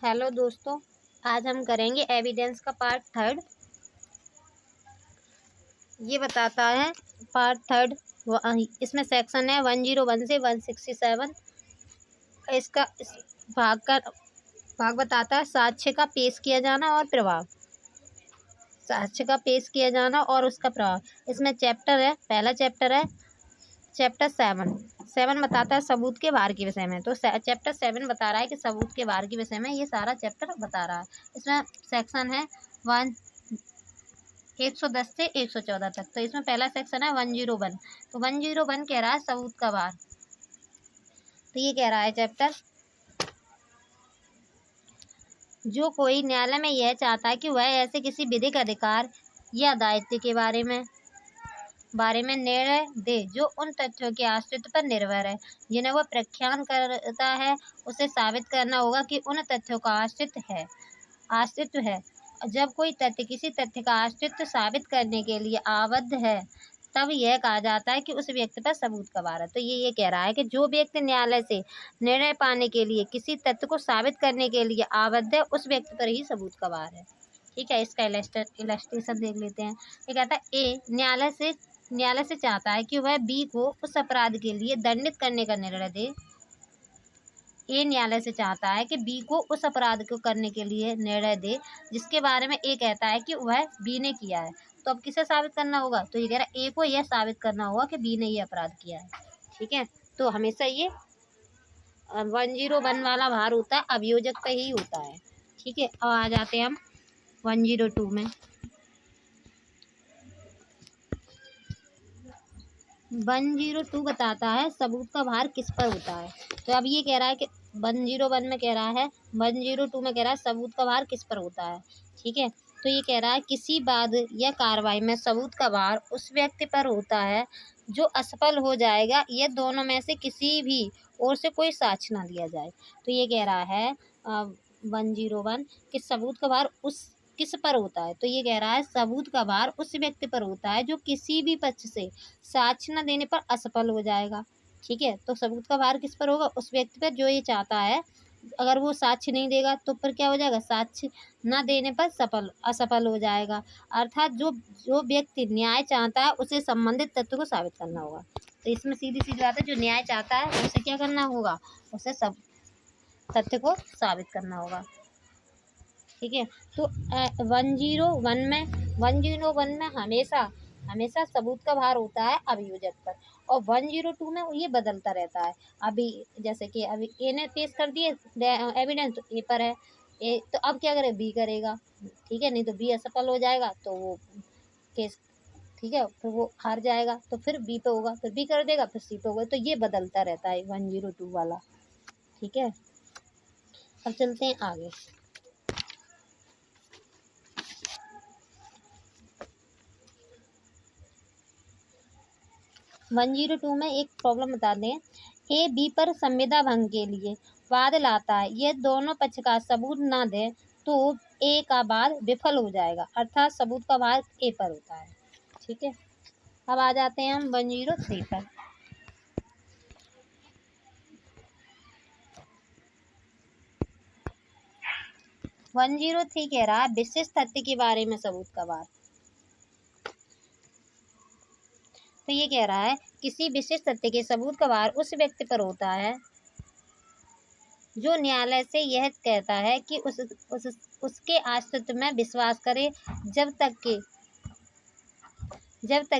Hello दोस्तों, आज हम करेंगे एविडेंस का पार्ट थर्ड। ये बताता है पार्ट थर्ड। इसमें सेक्शन है 101 से 167। इस भाग बताता है साक्ष्य का पेश किया जाना और प्रभाव। साक्ष्य का पेश किया जाना और उसका प्रभाव। इसमें चैप्टर है, पहला चैप्टर है चैप्टर 7 बताता है सबूत के भार के विषय में। तो चैप्टर 7 बता रहा है कि सबूत के भार के विषय में ये सारा चैप्टर बता रहा है। इसमें सेक्शन है 110 से 114 तक। तो इसमें पहला सेक्शन है 101। तो 101 कह रहा है सबूत का भार। तो ये कह रहा है चैप्टर, जो कोई न्यायालय में यह चाहता है कि वह ऐसे किसी विधिक अधिकार या दायित्व के बारे में निर्णय दे जो उन तथ्यों के अस्तित्व पर निर्भर है जिन्हें वह प्रख्यान करता है, उसे साबित करना होगा कि उन तथ्यों का अस्तित्व है। जब कोई तथ्य किसी तथ्य का अस्तित्व साबित करने के लिए आबद्ध है, तब यह कहा जाता है कि उस व्यक्ति पर सबूत का भार है। तो ये कह रहा है कि जो व्यक्ति न्यायालय से निर्णय पाने के लिए किसी तथ्य को साबित करने के लिए आबद्ध है, उस व्यक्ति पर ही सबूत का भार है। ठीक है, इसका इलस्ट्रेशन देख लेते हैं। ये कहता है ए न्यायालय से चाहता है कि वह बी को उस अपराध के लिए दंडित करने का निर्णय दे। ए न्यायालय से चाहता है कि बी को उस अपराध को करने के लिए निर्णय दे जिसके बारे में ए कहता है कि वह बी ने किया है। तो अब किसे साबित करना होगा? तो ये कह रहा है ए को यह साबित करना होगा कि बी ने ये अपराध किया है। ठीक है, तो हमेशा ये 101 वाला भार होता है, अभियोजक पे ही होता है। ठीक है, अब आ जाते हैं हम 102 में। 102 बताता है सबूत का भार किस पर होता है। तो अब ये कह रहा है कि 101 में कह रहा है, 102 में कह रहा है सबूत का भार किस पर होता है। ठीक है, तो ये कह रहा है किसी वाद या कार्रवाई में सबूत का भार उस व्यक्ति पर होता है जो असफल हो जाएगा या दोनों में से किसी भी ओर से कोई साक्ष्य ना दिया जाए। तो ये कह रहा है 101 कि सबूत का भार किस पर होता है। तो ये कह रहा है सबूत का भार उस व्यक्ति पर होता है जो किसी भी पक्ष से साक्ष्य न देने पर असफल हो जाएगा। ठीक है, तो सबूत का भार किस पर होगा? उस व्यक्ति पर जो ये चाहता है, अगर वो साक्ष्य नहीं देगा तो फिर क्या हो जाएगा? साक्ष्य न देने पर असफल हो जाएगा। अर्थात जो व्यक्ति न्याय चाहता है उसे संबंधित तथ्य को साबित करना होगा। तो इसमें सीधी सी बात है, जो न्याय चाहता है उसे क्या करना होगा? उसे सब तथ्य को साबित करना होगा। ठीक है, तो 101 में हमेशा सबूत का भार होता है अभियोजक पर, और 102 में ये बदलता रहता है। अभी जैसे कि अभी ए ने पेश कर दिए एविडेंस, तो ए पर है ए, तो अब क्या करे? बी करेगा। ठीक है, नहीं तो बी असफल हो जाएगा तो वो केस, ठीक है, फिर वो हार जाएगा तो फिर बी पे होगा, फिर बी कर देगा, फिर सी पे होगा। तो ये बदलता रहता है 102 वाला। ठीक है, अब चलते हैं आगे। 102 में एक प्रॉब्लम बता दें। ए बी पर संविदा भंग के लिए वाद लाता है, ये दोनों पक्ष का सबूत ना दे तो ए का वाद विफल हो जाएगा, अर्थात सबूत का भार ए पर होता है। ठीक है, अब आ जाते हैं हम 103 पर। 103 कह रहा है विशिष्ट तथ्य के बारे में सबूत का भार। तो ये कह रहा है किसी विशिष्ट तथ्य के सबूत का भार उस व्यक्ति पर होता है जो न्यायालय से यह कहता है कि उसके अस्तित्व में विश्वास करे, जब तक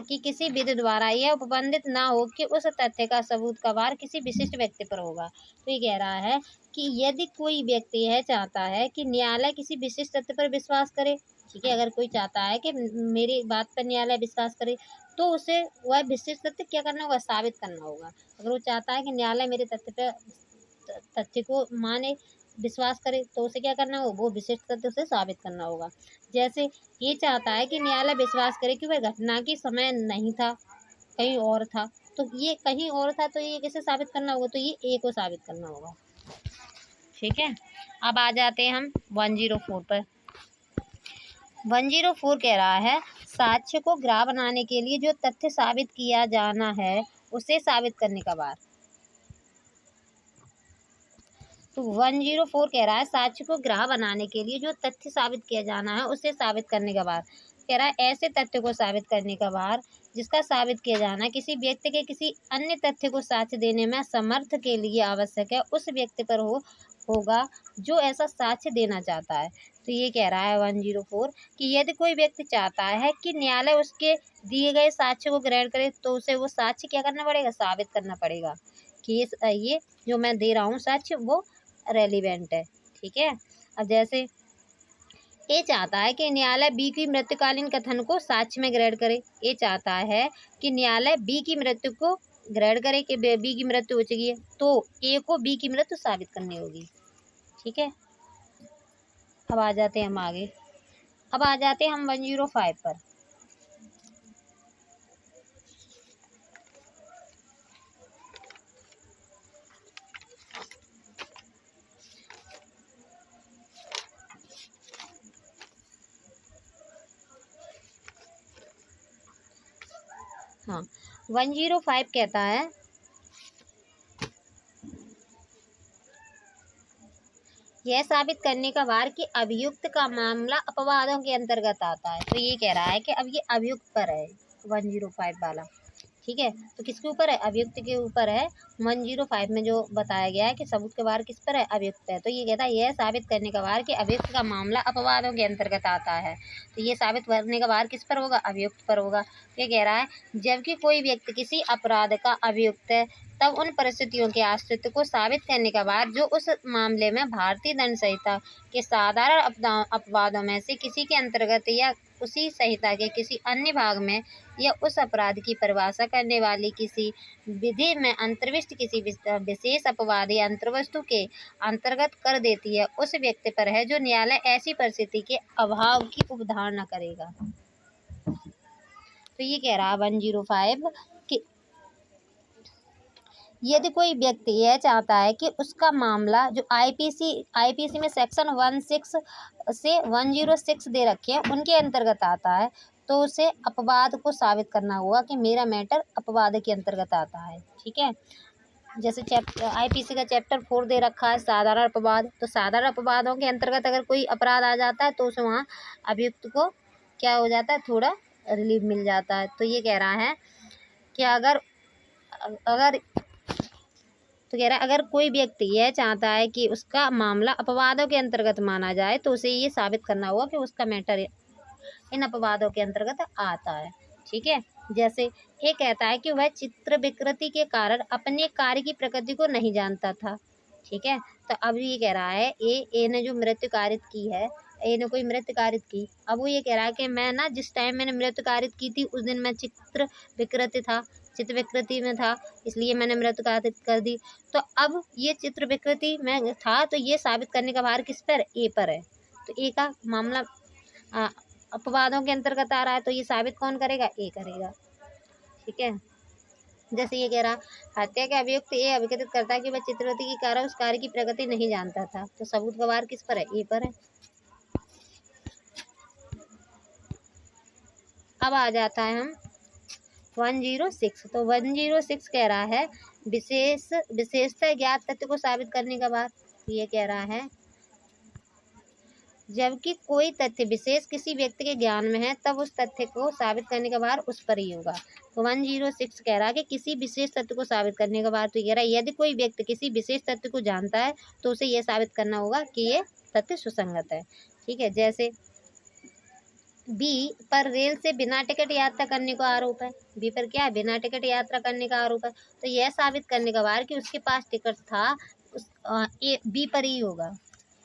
कि किसी विधि द्वारा यह उपबंधित ना हो कि उस तथ्य का सबूत का भार किसी विशिष्ट व्यक्ति पर होगा। तो ये कह रहा है कि यदि कोई व्यक्ति यह चाहता है कि न्यायालय किसी विशिष्ट तथ्य पर विश्वास करे, ठीक है, अगर कोई चाहता है कि मेरी बात पर न्यायालय विश्वास करे, तो उसे वह विशिष्ट तथ्य क्या करना होगा? साबित करना होगा। अगर वो चाहता है कि न्यायालय मेरे तथ्य को माने, विश्वास करे, तो उसे क्या करना होगा? वो विशिष्ट तथ्य उसे साबित करना होगा। जैसे ये चाहता है कि न्यायालय विश्वास करे कि वह घटना के समय नहीं था, कहीं और था, तो ये कहीं और था, तो ये किसे साबित करना होगा? तो ये ए को साबित करना होगा। ठीक है, अब आ जाते हैं हम 104 पर। 104 कह रहा है साक्ष्य को ग्राह्य बनाने के लिए जो तथ्य साबित किया जाना है उसे साबित करने का भार। तो 104 कह रहा है साक्ष्य को ग्राह्य बनाने के लिए जो तथ्य साबित किया जाना है उसे साबित करने के बाद, कह रहा है ऐसे तथ्य को साबित करने के बाद जिसका साबित किया जाना किसी व्यक्ति के किसी अन्य तथ्य को साक्ष्य देने में समर्थ के लिए आवश्यक है, उस व्यक्ति पर होगा जो ऐसा साक्ष्य देना चाहता है। तो ये कह रहा है 104 कि यदि कोई व्यक्ति चाहता है कि न्यायालय उसके दिए गए साक्ष्य को ग्रहण करे तो उसे वो साक्ष्य क्या करना पड़ेगा, साबित करना पड़ेगा कि ये जो मैं दे रहा हूँ साक्ष्य वो रेलिवेंट है। ठीक है। अब जैसे ए चाहता है कि न्यायालय बी की मृत्युकालीन कथन को साक्ष्य में ग्रहण करे। ए चाहता है कि न्यायालय बी की मृत्यु को ग्रहण करे कि बी की मृत्यु हो चुकी है, तो ए को बी की मृत्यु साबित करनी होगी। ठीक है। अब आ जाते हैं हम आगे। अब आ जाते हैं हम 105 पर। हाँ 105 कहता है यह साबित करने का वार कि अभियुक्त का मामला अपवादों के अंतर्गत आता है। तो ये कह रहा है कि अब ये अभियुक्त पर है 105 वाला। ठीक है। तो किसके ऊपर है, अभियुक्त के ऊपर है। 105 में जो बताया गया है कि सबूत का वार किस पर है, अभियुक्त है। तो ये कहता है यह साबित करने का वार कि अभियुक्त का मामला अपवादों के अंतर्गत आता है। तो ये साबित करने का वार किस पर होगा, अभियुक्त पर होगा। ये कह रहा है जबकि कोई व्यक्ति किसी अपराध का अभियुक्त है तब उन परिस्थितियों के अस्तित्व को साबित करने का बाद जो उस मामले में भारतीय दंड संहिता के साधारण अपवादों में से किसी के अंतर्गत या उसी संहिता के किसी अन्य भाग में या उस अपराध की परिभाषा करने वाली किसी विधि में अंतर्विष्ट किसी विशेष अपवाद या अंतर्वस्तु के अंतर्गत कर देती है, उस व्यक्ति पर है जो न्यायालय ऐसी परिस्थिति के अभाव की उपधारणा करेगा। तो ये कह रहा 105 कि यदि कोई व्यक्ति यह चाहता है कि उसका मामला जो आईपीसी में सेक्शन 16 से 106 दे रखे हैं उनके अंतर्गत आता है, तो उसे अपवाद को साबित करना होगा कि मेरा मैटर अपवाद के अंतर्गत आता है। ठीक है। जैसे आईपीसी का चैप्टर 4 दे रखा है साधारण अपवाद, तो साधारण अपवादों के अंतर्गत अगर कोई अपराध आ जाता है तो उसे वहाँ अभियुक्त को क्या हो जाता है, थोड़ा रिलीफ मिल जाता है। तो ये कह रहा है कि अगर तो कह रहा है अगर कोई व्यक्ति यह चाहता है कि उसका मामला अपवादों के अंतर्गत माना जाए तो उसे ये साबित करना होगा कि उसका मैटर इन अपवादों के अंतर्गत आता है। ठीक है। जैसे ये कहता है कि वह चित्र विकृति के कारण अपने कार्य की प्रकृति को नहीं जानता था। ठीक है। तो अब ये कह रहा है ए ने जो मृत्यु कारित की है, ए ने कोई मृत्यु कारित की, अब वो ये कह रहा है कि मैं ना जिस टाइम मैंने मृत्यु कारित की थी उस दिन मैं चित्र विकृति में था, इसलिए मैंने मृत्यु कारित कर दी। तो अब ये चित्र विकृति में था तो ये साबित करने का भार किस पर, ए पर है। तो ए का मामला अपवादों के अंतर्गत आ रहा है, तो ये साबित कौन करेगा, ए करेगा। ठीक है। जैसे ये कह रहा हत्या के अभियुक्त ए अभिकथित करता है कि वह चित्रवती के कारण उस कार्य की प्रगति नहीं जानता था, तो सबूत का वार किस पर है, ए पर है। अब आ जाता है हम 106। तो 106 कह रहा है विशेषता ज्ञात तथ्य को साबित करने का बाद। ये कह रहा है जबकि कोई तथ्य विशेष किसी व्यक्ति के ज्ञान में है तब उस तथ्य को साबित करने का भार उस पर ही होगा। तो 106 कह रहा है कि किसी विशेष तथ्य को साबित करने का भार, तो कह रहा है यदि कोई व्यक्ति किसी विशेष तथ्य को जानता है तो उसे यह साबित करना होगा कि ये तथ्य सुसंगत है। ठीक है। जैसे बी पर रेल से बिना टिकट यात्रा करने का आरोप है, बी पर क्या है, बिना टिकट यात्रा करने का आरोप है, तो यह साबित करने का भार कि उसके पास टिकट था बी पर ही होगा।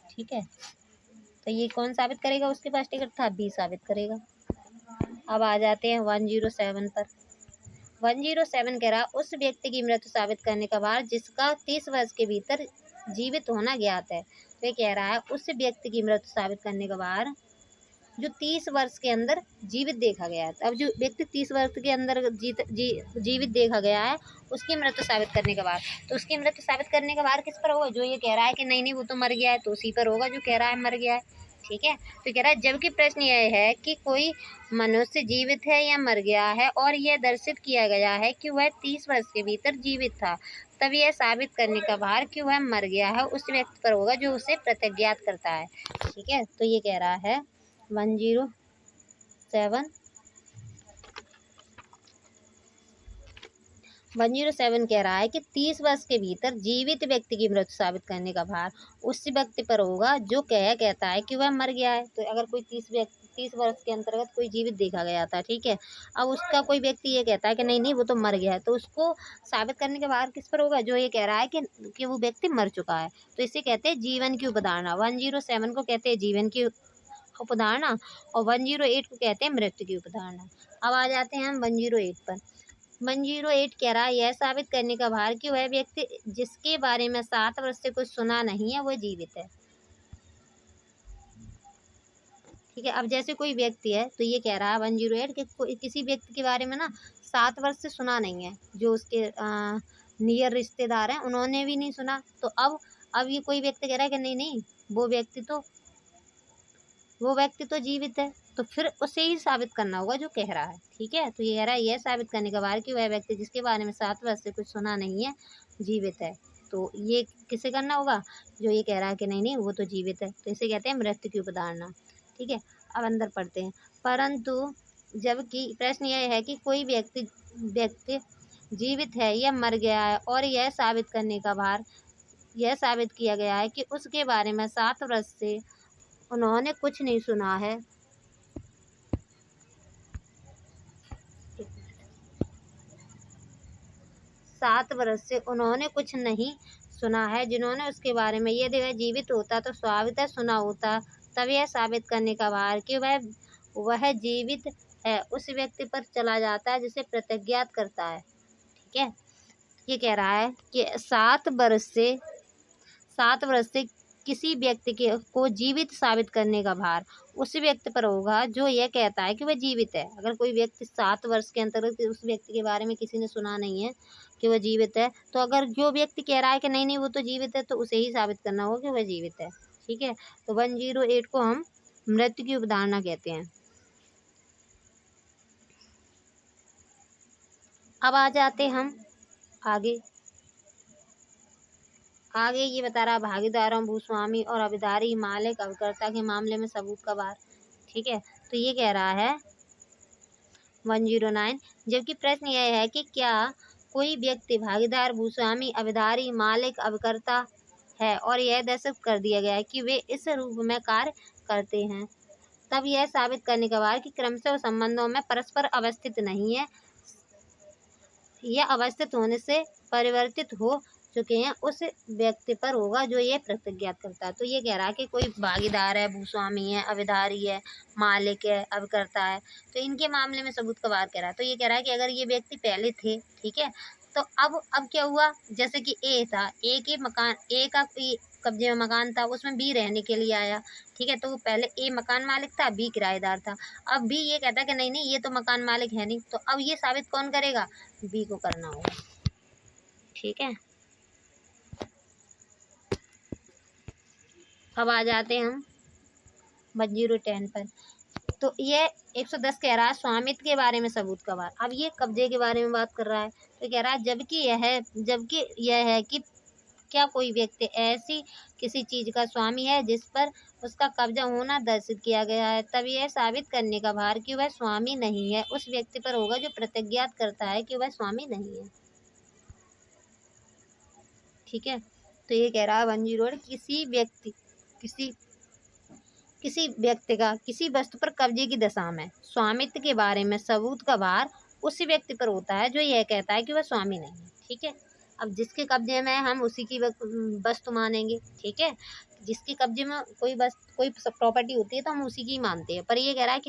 ठीक है। तो ये कौन साबित करेगा, उसके पास टिकट था, बी साबित करेगा। अब आ जाते हैं 107 पर। 107 कह रहा उस व्यक्ति की मृत्यु साबित करने का भार जिसका 30 वर्ष के भीतर जीवित होना ज्ञात है। तो ये कह रहा है उस व्यक्ति की मृत्यु साबित करने का भार जो 30 वर्ष के अंदर जीवित देखा गया है। अब जो व्यक्ति 30 वर्ष के अंदर जीवित देखा गया है उसकी मृत्यु साबित करने का भार, तो उसकी मृत्यु साबित करने का भार किस पर होगा, जो ये कह रहा है कि नहीं वो तो मर गया है, तो उसी पर होगा जो कह रहा है मर गया है। ठीक है। तो कह रहा है जबकि प्रश्न यह है कि कोई मनुष्य जीवित है या मर गया है और यह दर्शित किया गया है कि वह 30 वर्ष के भीतर जीवित था, तब यह साबित करने का भार कि वह मर गया है उस व्यक्ति पर होगा जो उसे प्रतिज्ञात करता है। ठीक है, तो ये कह रहा है 107 कह रहा है कि 30 वर्ष के भीतर जीवित व्यक्ति की मृत्यु साबित करने का भार उस व्यक्ति पर होगा जो कहता है कि वह मर गया है। तो अगर कोई 30 वर्ष के अंतर्गत कोई जीवित देखा गया था, ठीक है, अब उसका कोई व्यक्ति ये कहता है कि नहीं नहीं वो तो मर गया है, तो उसको साबित करने का भार किस पर होगा? जो ये कह रहा है कि वो व्यक्ति मर चुका है। तो इसे कहते हैं जीवन की उपधारणा। 107 को कहते हैं जीवन की उपधारणा और 108 को कहते हैं मृत्यु की उपधारणा। अब आ जाते हैं हम 108 पर। 108 कह रहा है यह साबित करने का भार कि वह व्यक्ति जिसके बारे में 7 वर्ष से कुछ सुना नहीं है वह जीवित है। ठीक है, अब जैसे कोई व्यक्ति है तो ये कह रहा है 108 कि किसी व्यक्ति के बारे में ना 7 वर्ष से सुना नहीं है, जो उसके नियर रिश्तेदार हैं उन्होंने भी नहीं सुना। तो अब ये कोई व्यक्ति कह रहा है कि नहीं नहीं वो व्यक्ति तो जीवित है, तो फिर उसे ही साबित करना होगा जो कह रहा है। ठीक है, तो ये कह रहा है यह साबित करने का भार कि वह व्यक्ति जिसके बारे में 7 वर्ष से कुछ सुना नहीं है जीवित है। तो ये किसे करना होगा? जो ये कह रहा है कि नहीं नहीं वो तो जीवित है, तो इसे कहते हैं मृत्यु की उपधारणा। ठीक है, अब अंदर पढ़ते हैं। परंतु जबकि प्रश्न यह है कि कोई व्यक्ति जीवित है या मर गया है और यह साबित करने का भार यह साबित किया गया है कि उसके बारे में 7 वर्ष से उन्होंने कुछ नहीं सुना है। 7 वर्ष से उन्होंने कुछ नहीं सुना है, जिन्होंने उसके बारे में यदि वह जीवित होता तो स्वाभाविक सुना होता। तब यह साबित करने का भार कि वह जीवित है उस व्यक्ति पर चला जाता है जिसे प्रतिज्ञात करता है। ठीक है, ये कह रहा है कि 7 वर्ष से किसी व्यक्ति को जीवित साबित करने का भार उस व्यक्ति पर होगा जो यह कहता है कि वह जीवित है। अगर कोई व्यक्ति 7 वर्ष के अंतर्गत उस व्यक्ति के बारे में किसी ने सुना नहीं है कि वह जीवित है, तो अगर जो व्यक्ति कह रहा है कि नहीं नहीं वो तो जीवित है, तो उसे ही साबित करना होगा कि वह जीवित है। ठीक है, तो 108 को हम मृत्यु की उपधारणा कहते हैं। अब आ जाते हम आगे ये बता रहा भागीदारों भूस्वामी और अविधारी मालिक अभिकर्ता के मामले में सबूत का भार। ठीक है, तो ये कह रहा है 109, जबकि प्रश्न यह है कि क्या कोई व्यक्ति भागीदार भूस्वामी अविधारी मालिक अभिकर्ता है और यह दर्शित कर दिया गया है कि वे इस रूप में कार्य करते हैं, तब यह साबित करने का भार कि क्रमशः संबंधों में परस्पर अवस्थित नहीं है या अवस्थित होने से परिवर्तित हो चुके हैं उस व्यक्ति पर होगा जो ये प्रतिज्ञात करता है। तो ये कह रहा है कि कोई भागीदार है, भूस्वामी है, अविधारी है, मालिक है, अभिकर्ता है, तो इनके मामले में सबूत का भार कह रहा है। तो ये कह रहा है कि अगर ये व्यक्ति पहले थे, ठीक है, तो अब क्या हुआ, जैसे कि ए था, ए का कब्जे में मकान था, उसमें बी रहने के लिए आया। ठीक है, तो वो पहले ए मकान मालिक था, बी किराएदार था। अब बी ये कहता है कि नहीं नहीं ये तो मकान मालिक है नहीं, तो अब ये साबित कौन करेगा? बी को करना होगा। ठीक है, अब आ जाते हैं हम 110 पर। तो ये 110 कह रहा है स्वामित्व के बारे में सबूत का भार। अब ये कब्जे के बारे में बात कर रहा है, तो कह रहा है जबकि यह है कि क्या कोई व्यक्ति ऐसी किसी चीज का स्वामी है जिस पर उसका कब्जा होना दर्शित किया गया है, तब यह साबित करने का भार कि वह स्वामी नहीं है उस व्यक्ति पर होगा जो प्रतिज्ञात करता है कि वह स्वामी नहीं है। ठीक है, तो ये कह रहा है 108 किसी व्यक्ति का किसी वस्तु पर कब्जे की दशा में स्वामित्व के बारे में सबूत का भार उस व्यक्ति पर होता है जो यह कहता है कि वह स्वामी नहीं है। ठीक है, अब जिसके कब्जे में है हम उसी की वस्तु मानेंगे। ठीक है, जिसके कब्जे में कोई प्रॉपर्टी होती है तो हम उसी की मानते हैं। पर ये कह रहा है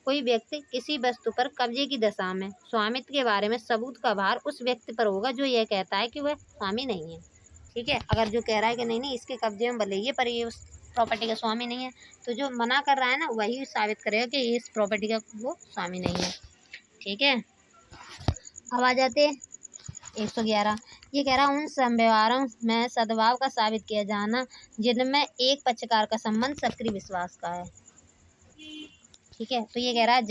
कोई व्यक्ति किसी वस्तु पर कब्जे की दशा में स्वामित्व के बारे में सबूत का भार उस व्यक्ति पर होगा जो यह कहता है कि वह स्वामी नहीं है। ठीक है, अगर जो कह रहा है कि नहीं नहीं इसके कब्जे में भले ही पर ये उस प्रॉपर्टी का स्वामी नहीं है, तो जो मना कर रहा है ना वही साबित करेगा कि इस प्रॉपर्टी का वो स्वामी नहीं है। ठीक है, अब आ जाते 111। ये कह रहा है उन व्यवहारों में सद्भाव का साबित किया जाना जिनमें एक पक्षकार का संबंध सक्रिय विश्वास का है। ठीक है, तो ये कह रहा है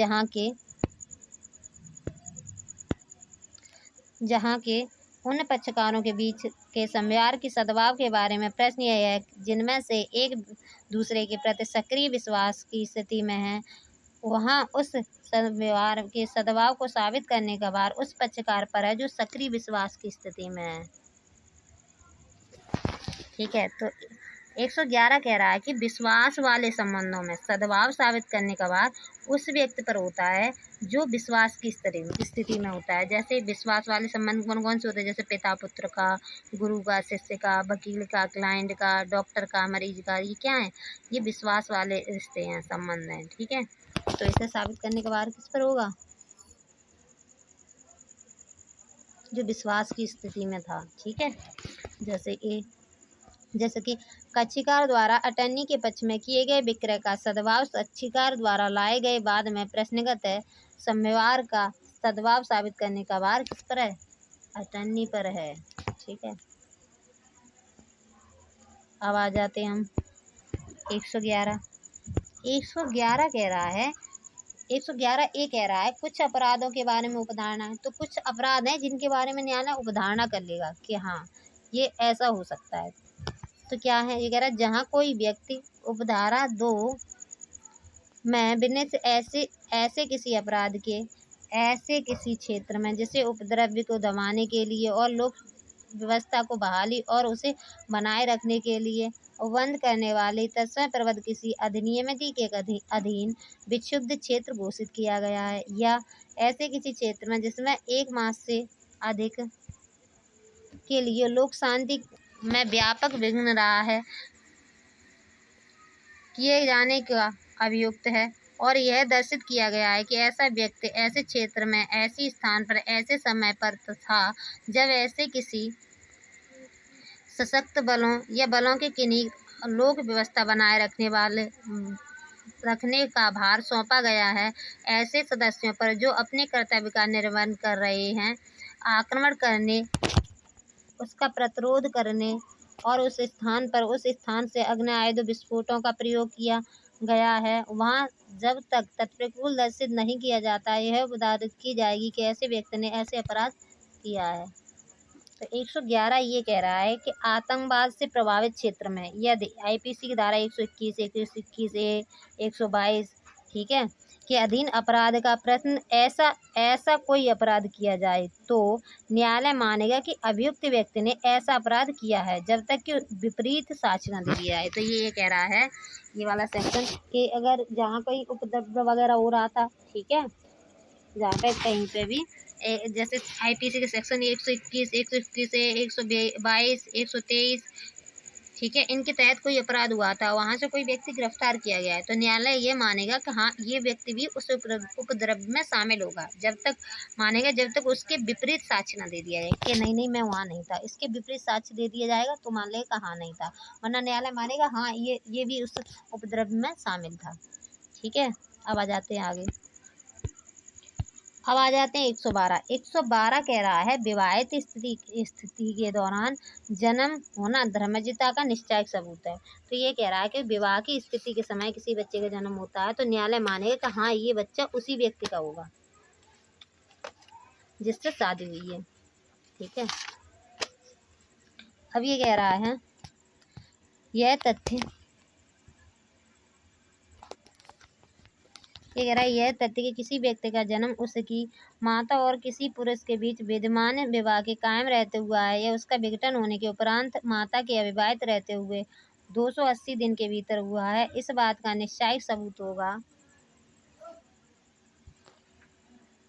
जहाँ के उन पक्षकारों के बीच के समव्यवहार की सद्भाव के बारे में प्रश्न यह है जिनमें से एक दूसरे के प्रति सक्रिय विश्वास की स्थिति में है, वहाँ उस व्यवहार के सद्भाव को साबित करने का भार उस पक्षकार पर है जो सक्रिय विश्वास की स्थिति में है। ठीक है, तो 111 कह रहा है कि विश्वास वाले संबंधों में सद्भाव साबित करने का भार उस व्यक्ति पर होता है जो विश्वास की स्थिति में होता है। जैसे विश्वास वाले संबंध कौन कौन से होते हैं, जैसे पिता पुत्र का, गुरु का शिष्य का, वकील का क्लाइंट का, डॉक्टर का मरीज का, ये क्या है, ये विश्वास वाले रिश्ते हैं, संबंध हैं। ठीक है, तो इसे साबित करने का भार किस पर होगा, जो विश्वास की स्थिति में था। ठीक है, जैसे कि कक्षीकार द्वारा अटर्नी के पक्ष में किए गए विक्रय का सद्भाव साक्षीकार द्वारा लाए गए बाद में प्रश्नगत है समव्यवहार का सद्भाव साबित करने का भार किस पर है, अटर्नी पर है। ठीक है, अब आ जाते हैं हम 111 कह रहा है, 111 ए कह रहा है कुछ अपराधों के बारे में उपधारणा है। तो कुछ अपराध हैं जिनके बारे में न्यायालय उपधारणा कर लेगा कि हाँ ये ऐसा हो सकता है। तो क्या है, ये कह रहा है जहाँ कोई व्यक्ति उपधारा 2 में बिना ऐसे किसी अपराध के ऐसे किसी क्षेत्र में जिसे उपद्रव्य को दबाने के लिए और लोक व्यवस्था को बहाली और उसे बनाए रखने के लिए बंद करने वाले तत्समय प्रबद्ध किसी अधिनियमित के अधीन विक्षुब्ध क्षेत्र घोषित किया गया है, या ऐसे किसी क्षेत्र में जिसमें 1 मास से अधिक के लिए लोक शांति में व्यापक विघ्न रहा है, किए जाने का अभियुक्त है, और यह दर्शित किया गया है कि ऐसा व्यक्ति ऐसे क्षेत्र में ऐसी स्थान पर ऐसे समय पर था जब ऐसे किसी सशक्त बलों या बलों के किन्हीं लोक व्यवस्था बनाए रखने का भार सौंपा गया है ऐसे सदस्यों पर जो अपने कर्तव्य का निर्वहन कर रहे हैं, आक्रमण करने, उसका प्रतिरोध करने और उस स्थान से अग्नि आयुध विस्फोटों का प्रयोग किया गया है, वहाँ जब तक तत्प्रतिकूल दर्शित नहीं किया जाता यह उदाहरित की जाएगी कि ऐसे व्यक्ति ने ऐसे अपराध किया है। तो 111 ये कह रहा है कि आतंकवाद से प्रभावित क्षेत्र में यदि आईपीसी की धारा 121, 121 ए, 122 ठीक है के अधीन अपराध का प्रश्न ऐसा कोई अपराध किया जाए तो न्यायालय मानेगा कि अभियुक्त व्यक्ति ने ऐसा अपराध किया है जब तक कि विपरीत साक्ष्य न दिया जाए। तो ये कह रहा है ये वाला सेक्शन कि अगर जहाँ कोई उपद्रव वगैरह हो रहा था, ठीक है, जहाँ पे कहीं पे भी जैसे आईपीसी के सेक्शन 121, 121 ए, 122, 123 ठीक है, इनके तहत कोई अपराध हुआ था, वहाँ से कोई व्यक्ति गिरफ्तार किया गया है, तो न्यायालय ये मानेगा कि हाँ ये व्यक्ति भी उस उपद्रव में शामिल होगा, जब तक मानेगा जब तक उसके विपरीत साक्ष्य न दे दिया जाए कि नहीं मैं वहाँ नहीं था, इसके विपरीत साक्ष्य दे दिया जाएगा तो मान लेगा हाँ नहीं था, वरना न्यायालय मानेगा हाँ ये भी उस उपद्रव में शामिल था। ठीक है, अब आ जाते हैं आगे। अब आ जाते हैं 112 कह रहा है विवाहित स्थिति के दौरान जन्म होना धर्मजिता का निश्चायक सबूत है। तो ये कह रहा है कि विवाह की स्थिति के समय किसी बच्चे का जन्म होता है तो न्यायालय मानेगा कि हाँ ये बच्चा उसी व्यक्ति का होगा जिससे शादी हुई है। ठीक है, अब ये कह रहा है यह तथ्य कि किसी व्यक्ति का जन्म उसकी माता और किसी पुरुष के बीच विद्यमान विवाह के कायम रहते हुआ है या उसका विघटन होने के उपरांत माता के अविवाहित रहते हुए 280 दिन के भीतर हुआ है, इस बात का निश्चायक सबूत होगा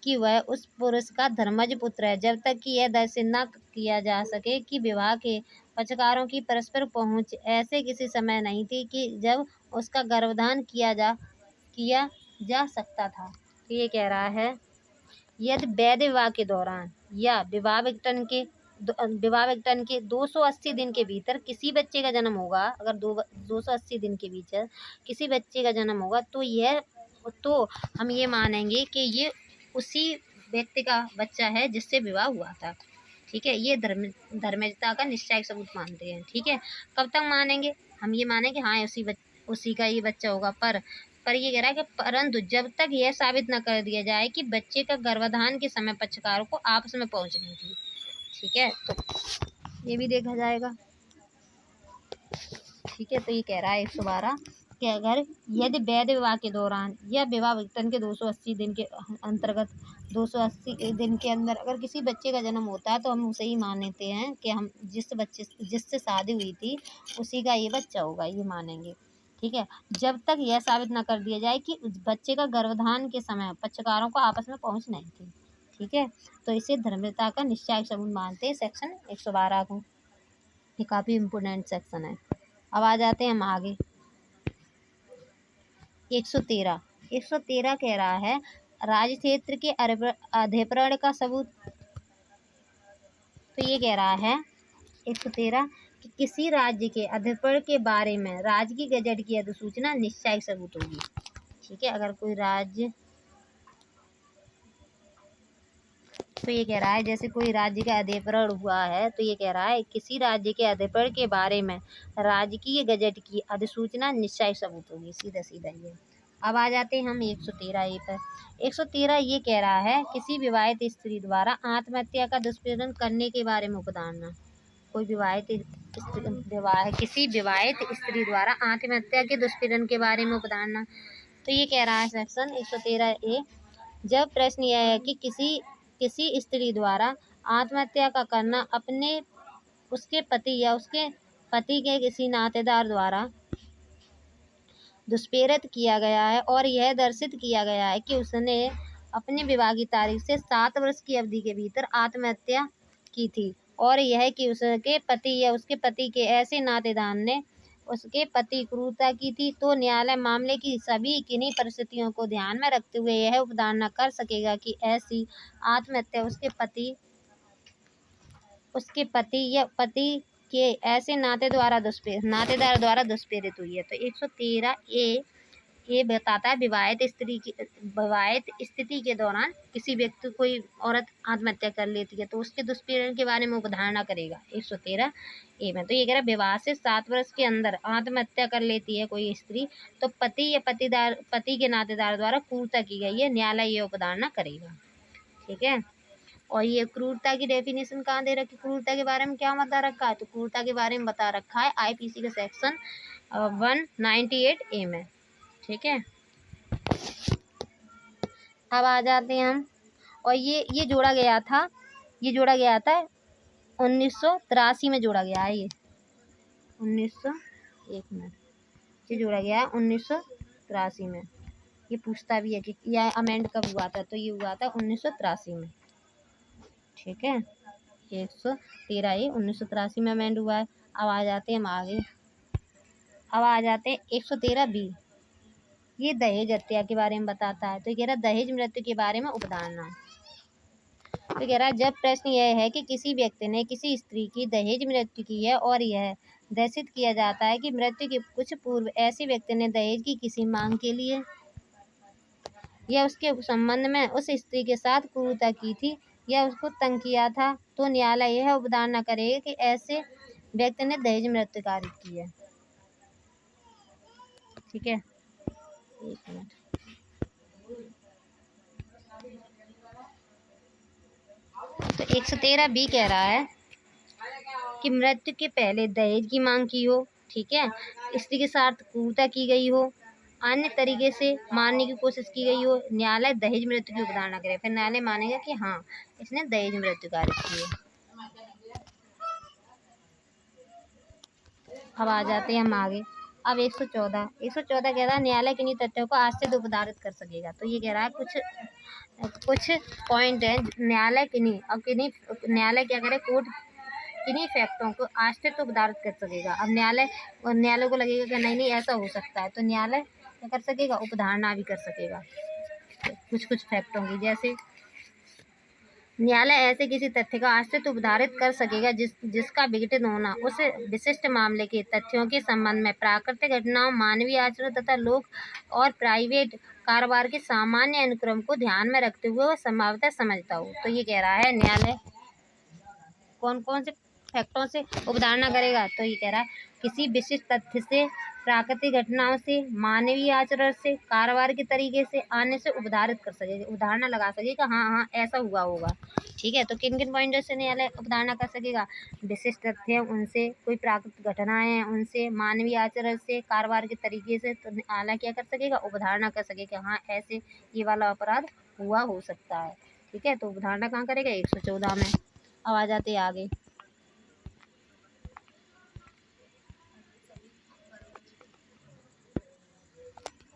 कि वह उस पुरुष का धर्मज पुत्र है, जब तक कि यह दर्शित न किया जा सके कि विवाह के पक्षकारों की परस्पर पहुंच ऐसे किसी समय नहीं थी कि जब उसका गर्भधान किया जा सकता था। तो ये कह रहा है यदि वैध विवाह के दौरान या विवाह विघटन के 280 दिन के भीतर किसी बच्चे का जन्म होगा, अगर 280 दिन के भीतर किसी बच्चे का जन्म होगा तो हम ये मानेंगे कि ये उसी व्यक्ति का बच्चा है जिससे विवाह हुआ था। ठीक है, ये धर्मजता का निश्चायक सबूत मानते हैं। ठीक है, कब तक मानेंगे, हम ये मानेंगे हाँ उसी का ये बच्चा होगा, पर ये कह रहा है कि परंतु जब तक यह साबित न कर दिया जाए कि बच्चे का गर्भाधान के समय पक्षकारों को आपस में पहुंच नहीं थी। ठीक है, तो ये भी देखा जाएगा। ठीक है, तो ये कह रहा है 112 कि अगर यदि वैध विवाह के दौरान या विवाह वेतन के 280 दिन के अंतर्गत 280 दिन के अंदर अगर किसी बच्चे का जन्म होता है तो हम उसे ही मानते हैं कि हम जिससे शादी हुई थी उसी का ये बच्चा होगा, ये मानेंगे। ठीक है, जब तक यह साबित न कर दिया जाए कि उस बच्चे का गर्भधान के समय पक्षकारों को आपस में पहुँच नहीं थी। ठीक है, तो इसे धर्मिकता का निश्चायक सबूत मानते हैं सेक्शन 112 को। ये काफ़ी इम्पोर्टेंट सेक्शन है। अब आ जाते हैं हम आगे 113 कह रहा है राज्य क्षेत्र के अधिग्रहण का सबूत। तो ये कह रहा है 113 कि किसी राज्य के अधिग्रहण के बारे में राज्य की गजट की अधिसूचना निश्चायक सबूत होगी। ठीक है, अगर कोई राज्य, तो ये कह रहा है जैसे कोई राज्य का अधिग्रहण हुआ है तो ये कह रहा है किसी राज्य के अधिग्रहण के बारे में राजकीय गजट की अधिसूचना निश्चायक सबूत होगी। सीधा सीधा ये। अब आ जाते हैं हम 113A पर। 113 ये कह रहा है किसी विवाहित स्त्री द्वारा आत्महत्या का दुष्प्रेरण करने के बारे में उपधारणा। कोई किसी विवाहित स्त्री द्वारा आत्महत्या के दुष्प्रेरण के बारे में उपधारणा। तो ये कह रहा है सेक्शन 113A, जब प्रश्न यह है कि किसी स्त्री द्वारा आत्महत्या का करना अपने उसके पति या उसके पति के किसी नातेदार द्वारा दुष्प्रेरित किया गया है और यह दर्शित किया गया है कि उसने अपने विवाह की तारीख से 7 वर्ष की अवधि के भीतर आत्महत्या की थी और यह कि उसके पति या उसके पति के ऐसे नातेदार ने उसके पति क्रूरता की थी, तो न्यायालय मामले की सभी किन्हीं परिस्थितियों को ध्यान में रखते हुए यह उपधारणा कर सकेगा कि ऐसी आत्महत्या उसके पति या पति के ऐसे नातेदार द्वारा दुष्प्रेरित हुई है। तो 113A ये बताता है विवाहित स्थिति के दौरान किसी व्यक्ति कोई औरत आत्महत्या कर लेती है तो उसके दुष्प्रेरण के बारे में उपधारणा करेगा 113A में। तो ये कह रहा है विवाह से 7 वर्ष के अंदर आत्महत्या कर लेती है कोई स्त्री तो पति या पति के नातेदार द्वारा क्रूरता की गई है, न्यायालय ये उपधारणा करेगा। ठीक है, और ये क्रूरता की डेफिनेशन कहाँ दे रखी, क्रूरता के बारे में क्या बता रखा है, तो क्रूरता के बारे में बता रखा है IPC के सेक्शन 198A में। ठीक है, अब आ जाते हैं हम, और ये जोड़ा गया था 1983 में जोड़ा गया है। ये 1983 में। ये पूछता भी है कि यह अमेंड कब हुआ था, तो ये हुआ था 1983 में। ठीक है, 113A 1983 में अमेंड हुआ है। अब आ जाते हैं हम आगे, अब आ जाते हैं 113B। ये दहेज हत्या के बारे में बताता है। तो ये कह रहा है दहेज मृत्यु के बारे में उपधारणा। तो कह रहा है जब प्रश्न यह है कि किसी व्यक्ति ने किसी स्त्री की दहेज मृत्यु की है और यह दर्शित किया जाता है कि मृत्यु के कुछ पूर्व ऐसे व्यक्ति ने दहेज की किसी मांग के लिए या उसके संबंध में उस स्त्री के साथ क्रूरता की थी या उसको तंग किया था, तो न्यायालय यह उपधारणा करेगा कि ऐसे व्यक्ति ने दहेज मृत्यु कारित की है। ठीक है, एक मिनट। तो 113B कह रहा है कि मृत्यु के पहले दहेज की मांग की हो, ठीक है, स्त्री के साथ क्रूरता की गई हो, अन्य तरीके से मारने की कोशिश की गई हो, न्यायालय दहेज मृत्यु की उपधारणा करे। फिर न्यायालय मानेगा कि हाँ इसने दहेज मृत्यु कारित की है। अब आ जाते हैं हम आगे। अब 114 कह रहा है न्यायालय किन्हीं तथ्यों को आश्रित उपधारित कर सकेगा। तो ये कह रहा है कुछ पॉइंट है न्यायालय क्या करे, कोर्ट किन्हीं फैक्टों को आश्रित उपधारित कर सकेगा। अब न्यायालय को लगेगा कि नहीं ऐसा हो सकता है, तो न्यायालय क्या कर सकेगा, उपधारणा भी कर सकेगा कुछ फैक्टों की। जैसे न्यायालय ऐसे किसी तथ्य का आश्रित उपधारित कर सकेगा जिसका विघटित होना उस विशिष्ट मामले के तथ्यों के संबंध में प्राकृतिक घटनाओं, मानवीय आचरण तथा लोक और प्राइवेट कारोबार के सामान्य अनुक्रम को ध्यान में रखते हुए वह संभावतः समझता हो। तो ये कह रहा है न्यायालय कौन कौन से फैक्टों से अवधारणा करेगा। तो ये कह रहा है किसी विशिष्ट तथ्य से, प्राकृतिक घटनाओं से, मानवीय आचरण से, कारोबार के तरीके से आने से उदाहरित कर सकेगा, उदाहरणा लगा सकेगा, हाँ हाँ ऐसा हुआ होगा। ठीक है, तो किन किन पॉइंटों से न्यायालय उदाहरणा कर सकेगा? विशिष्ट तथ्य हैं उनसे, कोई प्राकृतिक घटनाएं हैं उनसे, मानवीय आचरण से, कारोबार के तरीके से। तो न्यायालय क्या कर सकेगा? उदाहरणा कर सकेगा, हाँ ऐसे ये वाला अपराध हुआ हो सकता है। ठीक है, तो उदाहरणा कहाँ करेगा? 114 में। अब आ जाते आगे।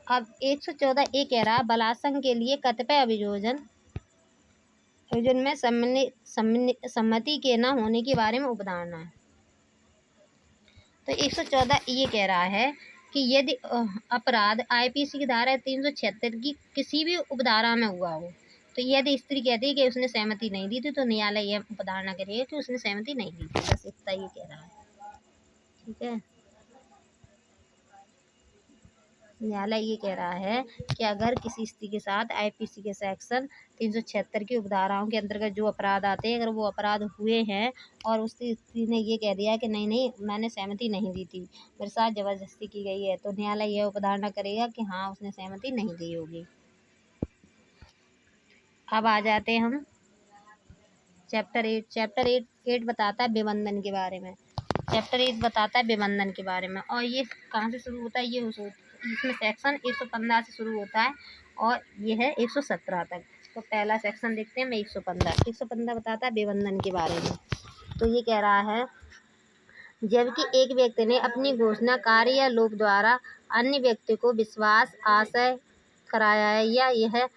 अब 114 ए कह रहा बलात्संग के लिए कतिपय अभियोजन में सम्मति के न होने के बारे में उदाहरणा है। तो 114 ये कह रहा है कि यदि अपराध आईपीसी की धारा 376 की किसी भी उपधारा में हुआ हो, तो यदि स्त्री कहती है कि उसने सहमति नहीं दी थी, तो न्यायालय यह उपधारणा करेगा कि उसने सहमति नहीं दी थी। बस इतना ये कह रहा है। ठीक है, न्यायालय ये कह रहा है कि अगर किसी स्त्री के साथ आईपीसी के सेक्शन 376 की उपधाराओं के अंतर्गत जो अपराध आते हैं, अगर वो अपराध हुए हैं और उस स्त्री ने ये कह दिया कि नहीं नहीं मैंने सहमति नहीं दी थी, मेरे साथ जबरदस्ती की गई है, तो न्यायालय यह उपधारणा करेगा कि हाँ उसने सहमति नहीं दी होगी। अब आ जाते हैं हम चैप्टर 8। चैप्टर 8 बताता है विबंधन के बारे में। चैप्टर 8 बताता है विबंधन के बारे में, और ये कहाँ से शुरू होता है? ये इसमें सेक्शन 115 से शुरू होता है और ये है 117 तक। तो पहला सेक्शन देखते हैं मैं 115 बताता है विबंधन के बारे में। तो ये कह रहा है जबकि एक व्यक्ति ने अपनी घोषणा कार्य या लोक द्वारा अन्य व्यक्ति को विश्वास आशय कराया है या यह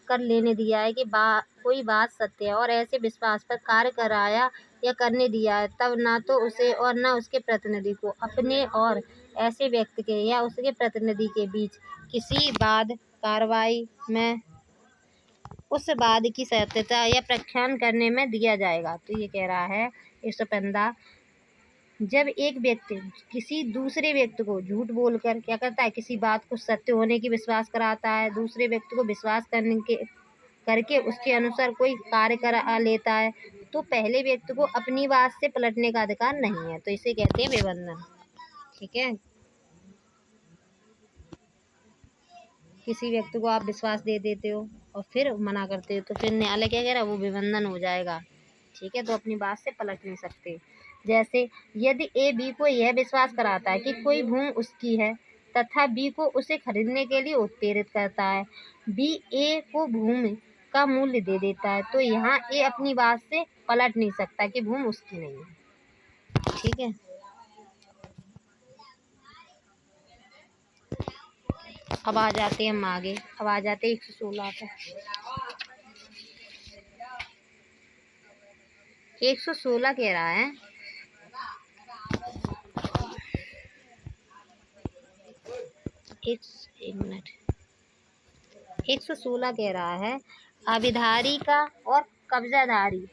कर लेने दिया है कि कोई बात सत्य है और ऐसे विश्वास पर कार्य कराया या करने दिया है, तब ना तो उसे और न उसके प्रतिनिधि को अपने और ऐसे व्यक्ति के या उसके प्रतिनिधि के बीच किसी बाद कार्रवाई में उस बाद की सत्यता या प्रख्यान करने में दिया जाएगा। तो ये कह रहा है 115 जब एक व्यक्ति किसी दूसरे व्यक्ति को झूठ बोलकर क्या करता है, किसी बात को सत्य होने की विश्वास कराता है, दूसरे व्यक्ति को विश्वास करके उसके अनुसार कोई कार्य करा लेता है, तो पहले व्यक्ति को अपनी बात से पलटने का अधिकार नहीं है। तो इसे कहते हैं विबंधन। ठीक है, किसी व्यक्ति को आप विश्वास दे देते हो और फिर मना करते हो, तो फिर न्यायालय क्या कह रहा है? वो विबंधन हो जाएगा। ठीक है, तो अपनी बात से पलट नहीं सकते। जैसे यदि ए बी को यह विश्वास कराता है कि कोई भूमि उसकी है तथा बी को उसे खरीदने के लिए उत्प्रेरित करता है, बी ए को भूमि का मूल्य दे देता है, तो यहाँ ए अपनी बात से पलट नहीं सकता कि भूमि उसकी नहीं है। ठीक है, अब आ जाते हैं हम आगे। अब आ जाते हैं 116 पे। 116 कह रहा है एक मिनट 116 कह रहा है अभिधारी का और कब्जाधारी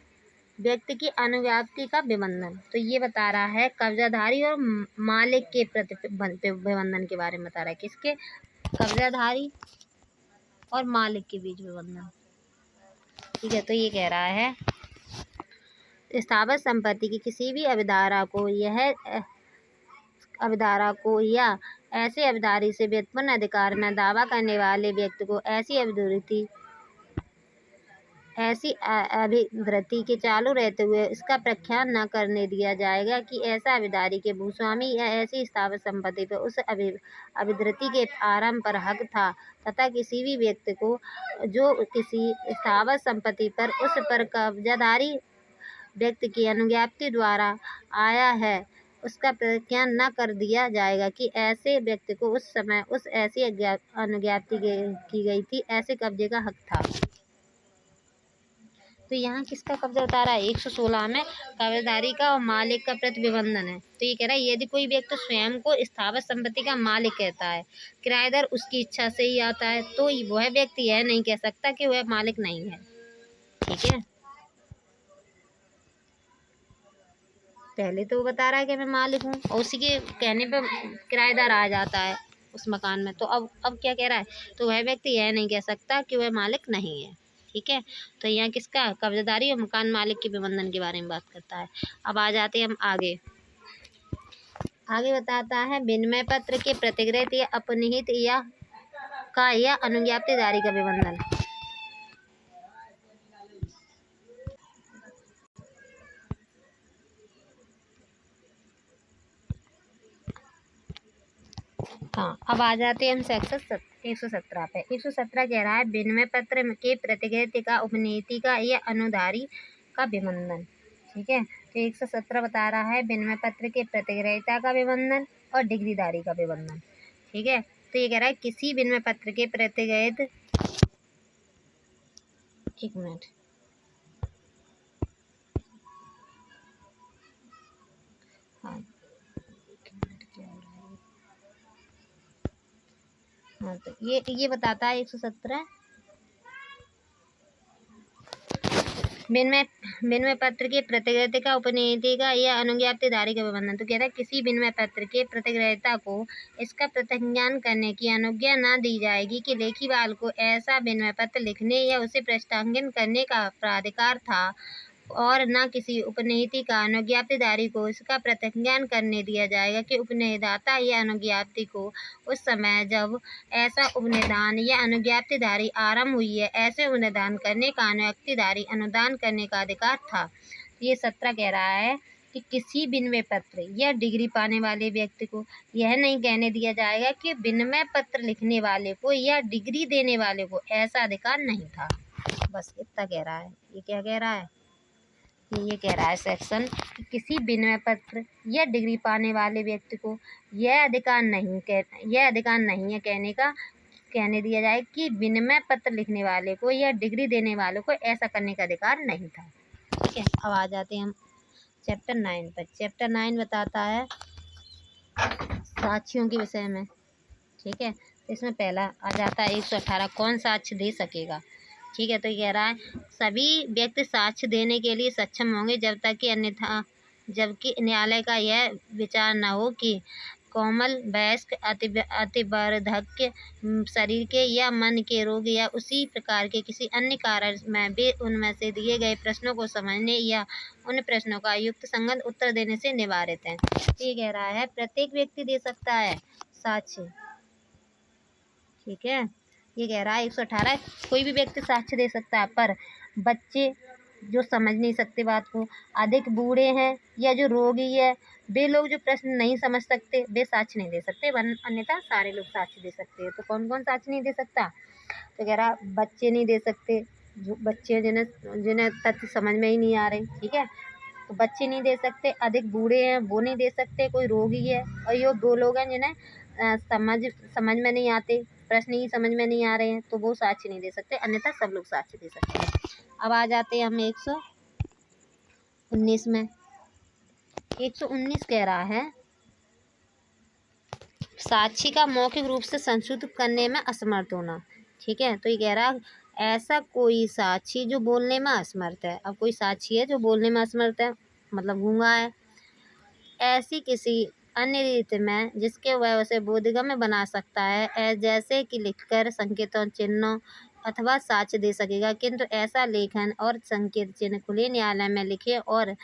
व्यक्ति की अनुज्ञप्ति का विबंधन। तो ये बता रहा है कब्जाधारी और मालिक के विबंधन के बारे में बता रहा है। किसके? कब्जाधारी और मालिक के बीच विबंधन। ठीक है, तो ये कह रहा है स्थावर संपत्ति की किसी भी अभिधारा को या ऐसे अभिधारी से व्युत्पन्न अधिकार में दावा करने वाले व्यक्ति को ऐसी अभिवृत्ति के चालू रहते हुए इसका प्रख्यान न करने दिया जाएगा कि ऐसा अभिधारी के भूस्वामी या ऐसी स्थावर संपत्ति पर उस अभिवृत्ति के आरंभ पर हक था तथा किसी भी व्यक्ति को जो किसी स्थावर संपत्ति पर उस पर कब्जाधारी व्यक्ति की अनुज्ञप्ति द्वारा आया है उसका प्रख्यान न कर दिया जाएगा कि ऐसे व्यक्ति को उस समय उस ऐसी अनुज्ञप्ति की गई थी, ऐसे कब्जे का हक था। तो यहाँ किसका कब्जा बता रहा है? 116 में कब्जाधारी का और मालिक का प्रति विबंधन है। तो ये कह रहा है यदि कोई व्यक्ति स्वयं को स्थावर संपत्ति का मालिक कहता है, किराएदार उसकी इच्छा से ही आता है, तो वह व्यक्ति यह नहीं कह सकता कि वह मालिक नहीं है। ठीक है, पहले तो वो बता रहा है कि मैं मालिक हूँ और उसी के कहने पर किराएदार आ जाता है उस मकान में, तो अब क्या कह रहा है? तो वह व्यक्ति यह नहीं कह सकता कि वह मालिक नहीं है। ठीक है, तो यहाँ किसका, कब्जादारी और मकान मालिक के विबंधन के बारे में बात करता है। अब आ जाते हैं हम आगे। आगे बताता है विनिमय पत्र के प्रतिगृहित या अपनिहित या अनुज्ञप्ति जारी का विबंधन। हाँ, अब आ जाते हैं हम सेक्शन 117 पे। 117 कह रहा है विनिमय पत्र के प्रतिगृहित का, उपनीति का या अनुधारी का विबंधन। ठीक है, तो 117 बता रहा है विनिमय पत्र के प्रतिग्रहिता का विबंधन और डिग्रीदारी का विबंधन। ठीक है, तो ये कह रहा है किसी विनिमय पत्र के प्रतिग्रहित, एक मिनट, हाँ हाँ, तो ये बताता है 117 विनिमय पत्र के प्रतिग्रहिता का, उपनीति का या अनुज्ञप्ति जारी का विबंधन। तो कहता है किसी विनिमय पत्र के प्रतिग्रहिता को इसका पृथक्ज्ञान करने की अनुज्ञा न दी जाएगी कि लेखीवाल को ऐसा विनिमय पत्र लिखने या उसे पृष्ठांकन करने का प्राधिकार था, और न किसी उपनिधि का अनुज्ञप्तिधारी को इसका पृथक्ज्ञान करने दिया जाएगा कि उपनिधाता या अनुज्ञप्ति को उस समय जब ऐसा उपनिधान या अनुज्ञप्तिधारी आरंभ हुई है, ऐसे उपनिधान करने का अनुज्ञप्तिधारी अनुदान करने का अधिकार था। ये 17 कह रहा है कि किसी विनिमय पत्र या डिग्री पाने वाले व्यक्ति को यह नहीं कहने दिया जाएगा कि विनिमय पत्र लिखने वाले को या डिग्री देने वाले को ऐसा अधिकार नहीं था। बस इतना कह रहा है। ये क्या कह रहा है, ये कह रहा है सेक्शन कि किसी विनिमय पत्र या डिग्री पाने वाले व्यक्ति को यह अधिकार नहीं है कहने दिया जाए कि विनिमय पत्र लिखने वाले को या डिग्री देने वाले को ऐसा करने का अधिकार नहीं था। ठीक है, अब आ जाते हैं हम चैप्टर 9 पर। चैप्टर 9 बताता है साक्ष्यों के विषय में। ठीक है, इसमें पहला आ जाता है 118 कौन साक्ष्य दे सकेगा। ठीक है, तो ये कह रहा है सभी व्यक्ति साक्ष्य देने के लिए सक्षम होंगे जबकि न्यायालय का यह विचार न हो कि कोमल, वयस्क, अतिवर्धक शरीर के या मन के रोग या उसी प्रकार के किसी अन्य कारण में वे उनमें से दिए गए प्रश्नों को समझने या उन प्रश्नों का युक्त संगत उत्तर देने से निवारित हैं। ये कह रहा है प्रत्येक व्यक्ति दे सकता है साक्ष्य। ठीक है, ये कह रहा है 118 कोई भी व्यक्ति साक्ष्य दे सकता है, पर बच्चे जो समझ नहीं सकते बात को, अधिक बूढ़े हैं या जो रोगी है, वे लोग जो प्रश्न नहीं समझ सकते वे साक्ष्य नहीं दे सकते, अन्यथा सारे लोग साक्ष्य दे सकते हैं। तो कौन कौन साक्ष्य नहीं दे सकता, तो कह रहा बच्चे नहीं दे सकते, जो बच्चे जिन्हें तथ्य समझ में ही नहीं आ रहे। ठीक है, तो बच्चे नहीं दे सकते, अधिक बूढ़े हैं वो नहीं दे सकते, कोई रोगी है, और ये दो लोग हैं जिन्हें समझ में नहीं आते, प्रश्न ही समझ में नहीं आ रहे हैं, तो वो साक्ष्य नहीं दे सकते, अन्यथा सब लोग साक्ष्य दे सकते हैं। अब आ जाते हैं हम 119 में। 119 कह रहा है साक्षी का मौखिक रूप से संशोधित करने में असमर्थ होना। ठीक है, तो ये कह रहा है ऐसा कोई साक्षी जो बोलने में असमर्थ है। अब कोई साक्षी है जो बोलने में असमर्थ है, मतलब गूंगा है, ऐसी किसी अन्य रीति में जिसके वह उसे बोधगम्य बना सकता है, जैसे कि लिखकर संकेतों, चिन्हों अथवा साक्ष्य दे सकेगा, किंतु ऐसा लेखन और संकेत चिन्ह खुले न्यायालय में लिखे और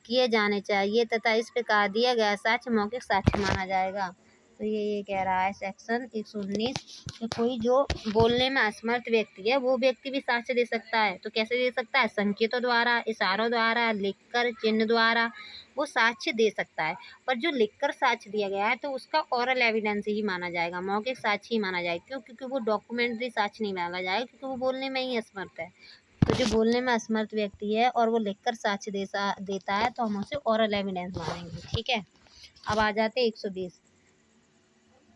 किए जाने चाहिए तथा इस प्रकार दिया गया साक्ष्य मौखिक साक्ष्य माना जाएगा। तो ये कह रहा है सेक्शन 119 कि कोई जो बोलने में असमर्थ व्यक्ति है वो व्यक्ति भी साक्ष्य दे सकता है। तो कैसे दे सकता है, संकेतों द्वारा, इशारों द्वारा, लिखकर, चिन्ह द्वारा वो साक्ष्य दे सकता है। पर जो लिखकर साक्ष्य दिया गया है तो उसका ओरल एविडेंस ही माना जाएगा, मौखिक साक्ष्य ही माना जाएगा। क्यों, क्योंकि वो डॉक्यूमेंट्री साक्ष्य नहीं माना जाएगा, क्योंकि वो बोलने में ही असमर्थ है। तो जो बोलने में असमर्थ व्यक्ति है और वो लिखकर साक्ष्य देता है तो हम उसे ओरल एविडेंस मानेंगे। ठीक है, अब आ जाते 120।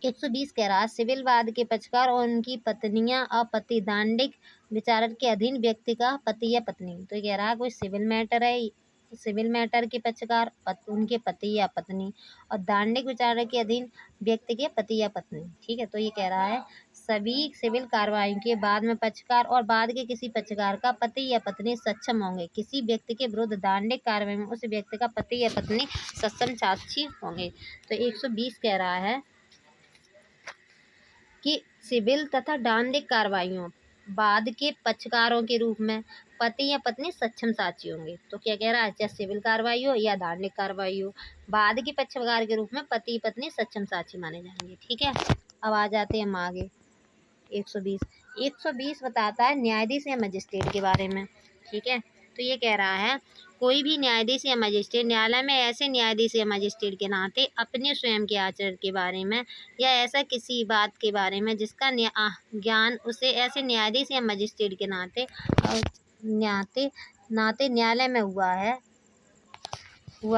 120 कह रहा है सिविल वाद के पक्षकार और उनकी पत्नियां अपति दांडिक विचार के अधीन व्यक्ति का पति या पत्नी। तो ये कह रहा है कोई सिविल मैटर है, सिविल मैटर के पक्षकार उनके पति या पत्नी, और दांडिक विचार के अधीन व्यक्ति के पति या पत्नी। ठीक है, तो ये कह रहा है सभी सिविल कार्रवाई के बाद में पक्षकार और बाद के किसी पक्षकार का पति या पत्नी सक्षम होंगे किसी व्यक्ति के विरुद्ध दांडिक कार्रवाई में उस व्यक्ति का पति या पत्नी सक्षम साक्षी होंगे। तो 120 कह रहा है कि सिविल तथा दांडिक कार्रवाइयों बाद के पक्षकारों के रूप में पति या पत्नी सक्षम साक्षी होंगे। तो क्या कह रहा है, चाहे सिविल कार्रवाई हो या धार्मिक कार्रवाई हो, बाद के पक्षकार के रूप में पति पत्नी सक्षम साक्षी माने जाएंगे। ठीक है, अब आ जाते हैं हम आगे 120। 120 बताता है न्यायाधीश या मजिस्ट्रेट के बारे में। ठीक है, तो ये कह रहा है कोई भी न्यायाधीश या मजिस्ट्रेट न्यायालय में ऐसे न्यायाधीश या मजिस्ट्रेट के नाते अपने स्वयं के आचरण के बारे में या ऐसा किसी बात के बारे में जिसका ज्ञान उसे ऐसे न्यायाधीश या मजिस्ट्रेट के नाते न्यायालय में हुआ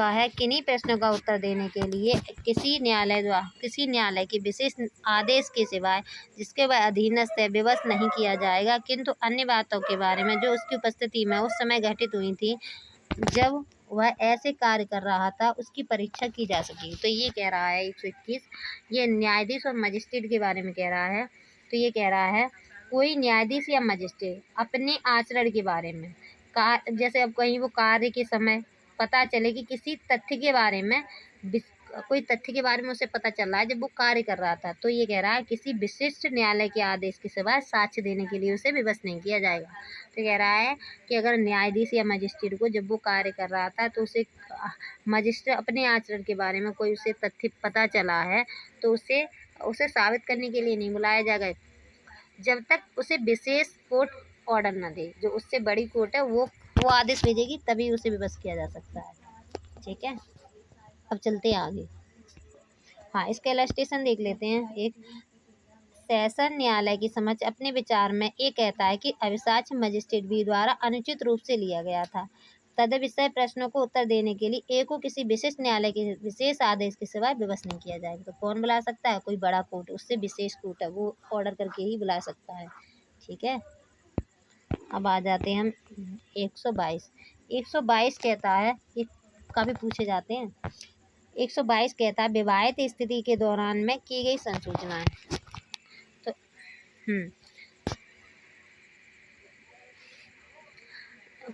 है किन्हीं प्रश्नों का उत्तर देने के लिए किसी न्यायालय के विशेष आदेश के सिवाय जिसके वह अधीनस्थ है विवश नहीं किया जाएगा, किंतु अन्य बातों के बारे में जो उसकी उपस्थिति में उस समय घटित हुई थी जब वह ऐसे कार्य कर रहा था उसकी परीक्षा की जा सकेगी। तो ये कह रहा है 121, ये न्यायाधीश और मजिस्ट्रेट के बारे में कह रहा है। तो ये कह रहा है कोई न्यायाधीश या मजिस्ट्रेट अपने आचरण के बारे में जैसे अब कहीं वो कार्य के समय पता चले कि किसी तथ्य के बारे में कोई तथ्य के बारे में उसे पता चल रहा है जब वो कार्य कर रहा था, तो ये कह रहा है किसी विशिष्ट न्यायालय के आदेश के सिवाय साक्ष्य देने के लिए उसे विवश नहीं किया जाएगा। तो कह रहा है कि अगर न्यायाधीश या मजिस्ट्रेट को जब वो कार्य कर रहा था तो उसे मजिस्ट्रेट अपने आचरण के बारे में कोई उसे तथ्य पता चला है तो उसे साबित करने के लिए नहीं बुलाया जाएगा जब तक उसे विशेष कोर्ट ऑर्डर न दे। जो उससे बड़ी कोर्ट है वो आदेश भेजेगी तभी उसे विवश किया जा सकता है। ठीक है, अब चलते हैं आगे। हाँ, इसका इलस्ट्रेशन देख लेते हैं। एक सेशन न्यायालय की समझ अपने विचार में ये कहता है कि अभिसाक्ष्य मजिस्ट्रेट बी द्वारा अनुचित रूप से लिया गया था। तद विषय प्रश्नों को उत्तर देने के लिए ए को किसी विशिष्ट न्यायालय के विशेष आदेश के सिवाय विवश नहीं किया जाएगा। तो कौन बुला सकता है, कोई बड़ा कोर्ट, उससे विशेष कोर्ट है वो ऑर्डर करके ही बुला सकता है। ठीक है, अब आ जाते हैं हम 122। 122 कहता है, ये काफ़ी पूछे जाते हैं। 122 कहता है विवाहित स्थिति के दौरान में की गई संसूचनाएं। तो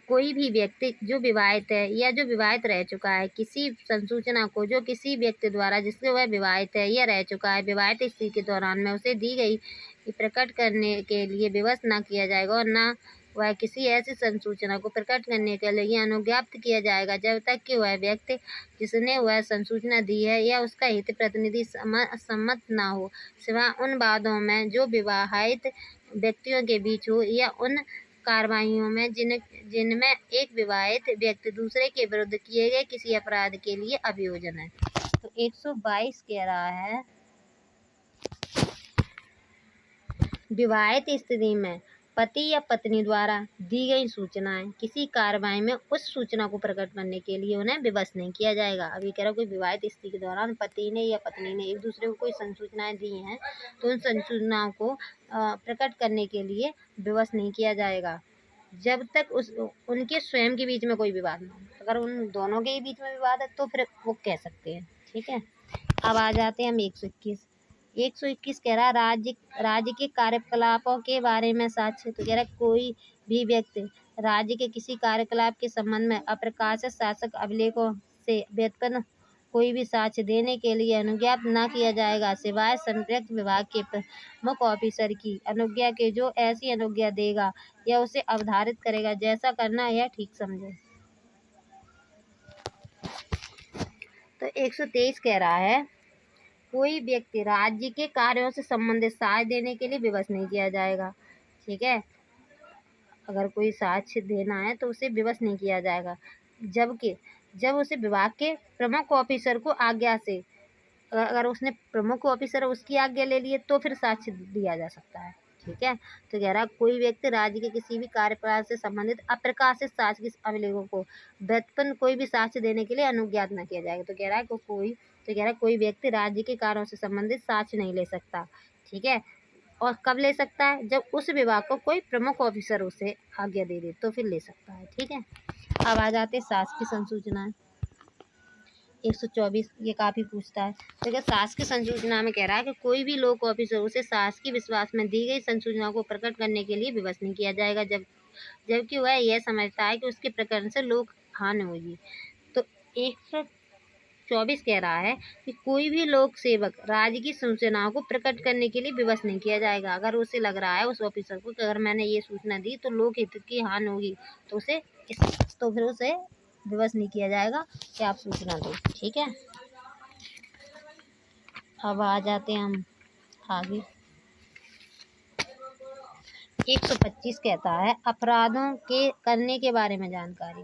कोई भी व्यक्ति जो विवाहित है या जो विवाहित रह चुका है किसी संसूचना को जो किसी व्यक्ति द्वारा जिससे वह विवाहित है या रह चुका है विवाहित स्थिति के दौरान में उसे दी गई प्रकट करने के लिए विवश न किया जाएगा और न वह किसी ऐसी संसूचना को प्रकट करने के लिए अनुज्ञप्त किया जाएगा जब तक कि वह व्यक्ति जिसने वह संसूचना दी है या उसका हित प्रतिनिधि सम्मत न हो, सिवाय उन वादों में जो विवाहित व्यक्तियों के बीच हो या उन कार्रवाइयों में जिनमें एक विवाहित व्यक्ति दूसरे के विरुद्ध किए गए किसी अपराध के लिए अभियोजन है। तो 122 कह रहा है विवाहित स्थिति में पति या पत्नी द्वारा दी गई सूचनाएं किसी कार्रवाई में उस सूचना को प्रकट करने के लिए उन्हें विवश नहीं किया जाएगा। अभी कह रहा कोई विवाहित स्थिति के दौरान पति ने या पत्नी ने एक दूसरे को कोई संसूचनाएं दी हैं तो उन संसूचनाओं को प्रकट करने के लिए विवश नहीं किया जाएगा जब तक उनके स्वयं के बीच में कोई विवाद ना हो। अगर उन दोनों के बीच में विवाद है तो फिर वो कह सकते हैं। ठीक है, अब आ जाते हैं हम 121। 121 कह रहा राज्य के कार्यकलापों के बारे में साक्ष्य। तो कह रहा कोई भी व्यक्ति राज्य के किसी कार्यकलाप के संबंध में अप्रकाशित शासक अभिलेखों से व्युत्पन्न कोई भी साक्ष्य देने के लिए अनुज्ञप्त न किया जाएगा सिवाय संप्रयुक्त विभाग के प्रमुख ऑफिसर की अनुज्ञा के, जो ऐसी अनुज्ञा देगा या उसे अवधारित करेगा जैसा करना यह ठीक समझे। तो 123 कह रहा है कोई व्यक्ति राज्य के कार्यों से संबंधित साक्ष्य देने के लिए विवश नहीं किया जाएगा। ठीक है, अगर कोई साक्ष्य देना है तो उसे विवश नहीं किया जाएगा जब उसे विभाग के प्रमुख ऑफिसर को आज्ञा से, अगर उसने प्रमुख ऑफिसर उसकी आज्ञा ले लिए तो फिर साक्ष्य दिया जा सकता है। ठीक है, तो कह रहा कोई व्यक्ति राज्य के किसी भी कार्यकलाप से संबंधित अप्रकाशित साक्ष्य के अभिलेखों को व्युत्पन्न कोई भी साक्ष्य देने के लिए अनुज्ञात न किया जाएगा। तो कह रहा है कोई व्यक्ति राज्य के कार्यों से संबंधित साक्ष्य नहीं ले सकता। ठीक है, और कब ले सकता है, जब उस विभाग को कोई प्रमुख ऑफिसर उसे आज्ञा दे दे तो फिर ले सकता है। ठीक है, अब आ जाते शासकीय संसूचनाएं। 124 ये काफ़ी पूछता है। तो क्या शासकीय संसूचना में कह रहा है कि कोई भी लोक ऑफिसर उसे शासकीय विश्वास में दी गई संसूचना को प्रकट करने के लिए विवश नहीं किया जाएगा जबकि वह यह समझता है कि उसके प्रकरण से लोक हानि होगी। तो 124 124 कह रहा है कि कोई भी लोक सेवक राज्य की सूचनाओं को प्रकट करने के लिए विवश नहीं किया जाएगा। अगर उसे लग रहा है उस ऑफिसर को कि अगर मैंने ये सूचना दी तो लोक हित की हानि होगी, तो फिर उसे विवश नहीं किया जाएगा कि आप सूचना दो। ठीक है, अब आ जाते हैं हम आगे। 125 कहता है अपराधों के करने के बारे में जानकारी।